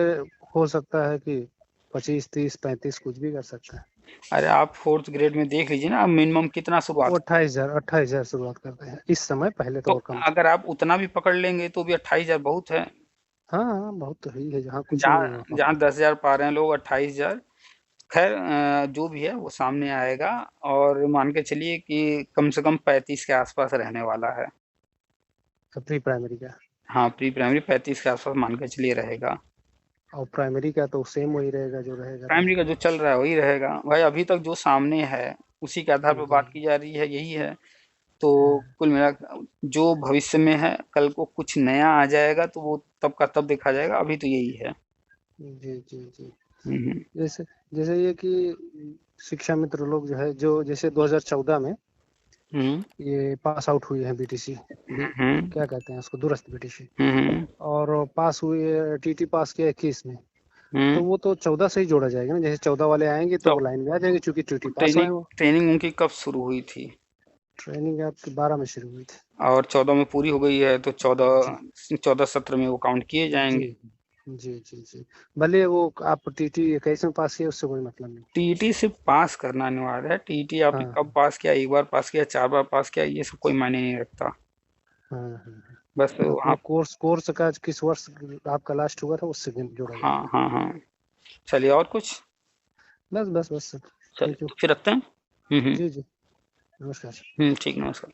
S2: हो सकता है कि 25, 30, 35 कुछ भी कर सकता है।
S1: अरे आप फोर्थ ग्रेड में देख लीजिए ना, मिनिमम कितना
S2: वो
S1: शुरुआत।
S2: 28,000 शुरुआत करते हैं इस समय, पहले तो
S1: तो
S2: और कम था।
S1: अगर आप उतना भी पकड़ लेंगे तो भी 28,000 बहुत है।
S2: हाँ हाँ, बहुत तो ही है, जहाँ कुछ नहीं है
S1: जहाँ
S2: वहाँ
S1: जहाँ
S2: पर।
S1: 10,000 पा रहे हैं लोग, 28,000। खैर जो भी है वो सामने आएगा, और मान के चलिए कि कम से कम 35 के आसपास रहने वाला है।
S2: प्री प्राइमरी का।
S1: हाँ, प्री प्राइमरी 35 के आसपास मान के चलिए रहेगा।
S2: और प्राइमरी का तो सेम वही रहेगा, जो रहेगा
S1: प्राइमरी का
S2: रहेगा।
S1: जो चल रहा है वही रहेगा भाई, अभी तक जो सामने है उसी के आधार पर
S2: जी।
S1: बात की जा रही है, यही है। तो
S2: हाँ,
S1: कुल मिला जो भविष्य में है, कल को कुछ नया आ जाएगा तो वो तब का तब देखा जाएगा, अभी तो यही है।
S2: जी जी जी।
S1: हम्म
S2: जैसे जैसे ये कि शिक्षा मित्र लोग जो है, जो जैसे 2014 में
S1: हम्म
S2: ये पास आउट हुए हैं बीटीसी भी,
S1: हम्म
S2: क्या कहते हैं उसको, दूरस्थ बीटीसी,
S1: हम्म
S2: और पास हुए, टीटी पास किया 21 में, तो
S1: हम्म
S2: वो तो 14 से ही जोड़ा जाएगा ना, जैसे 14 वाले आएंगे तो
S1: तो
S2: वो लाइन में आ जाएंगे, क्योंकि टीटी पास
S1: ट्रेनिंग
S2: हुए हैं वो।
S1: ट्रेनिंग उनकी कब शुरू हुई थी?
S2: ट्रेनिंग आपकी 12 में शुरू हुई थी।
S1: और 14 में पूरी हो गई है, तो
S2: जी
S1: 14 सत्र में वो काउंट किए
S2: जी
S1: जाएंगे।
S2: जी जी जी। भले वो आप टीटी 21 में पास किए, उससे कोई मतलब नहीं।
S1: टीईटी सिर्फ पास करना अनिवार्य है, टीईटी आपने
S2: हाँ
S1: कब पास किया, एक बार पास किया, 4 बार पास किया, ये सब कोई मायने नहीं रखता।
S2: हाँ हाँ।
S1: बस
S2: अपने
S1: वहाँ।
S2: कोर्स कोर्स का किस वर्ष आपका लास्ट हुआ था, उससे जोड़ा
S1: हाँ
S2: जाएगा।
S1: हाँ हाँ। चलिए और कुछ।
S2: बस बस बस सर।
S1: चलिए
S2: थैंक यू।
S1: तो फिर रखते हैं।
S2: जी जी। नमस्कार।
S1: ठीक, नमस्कार।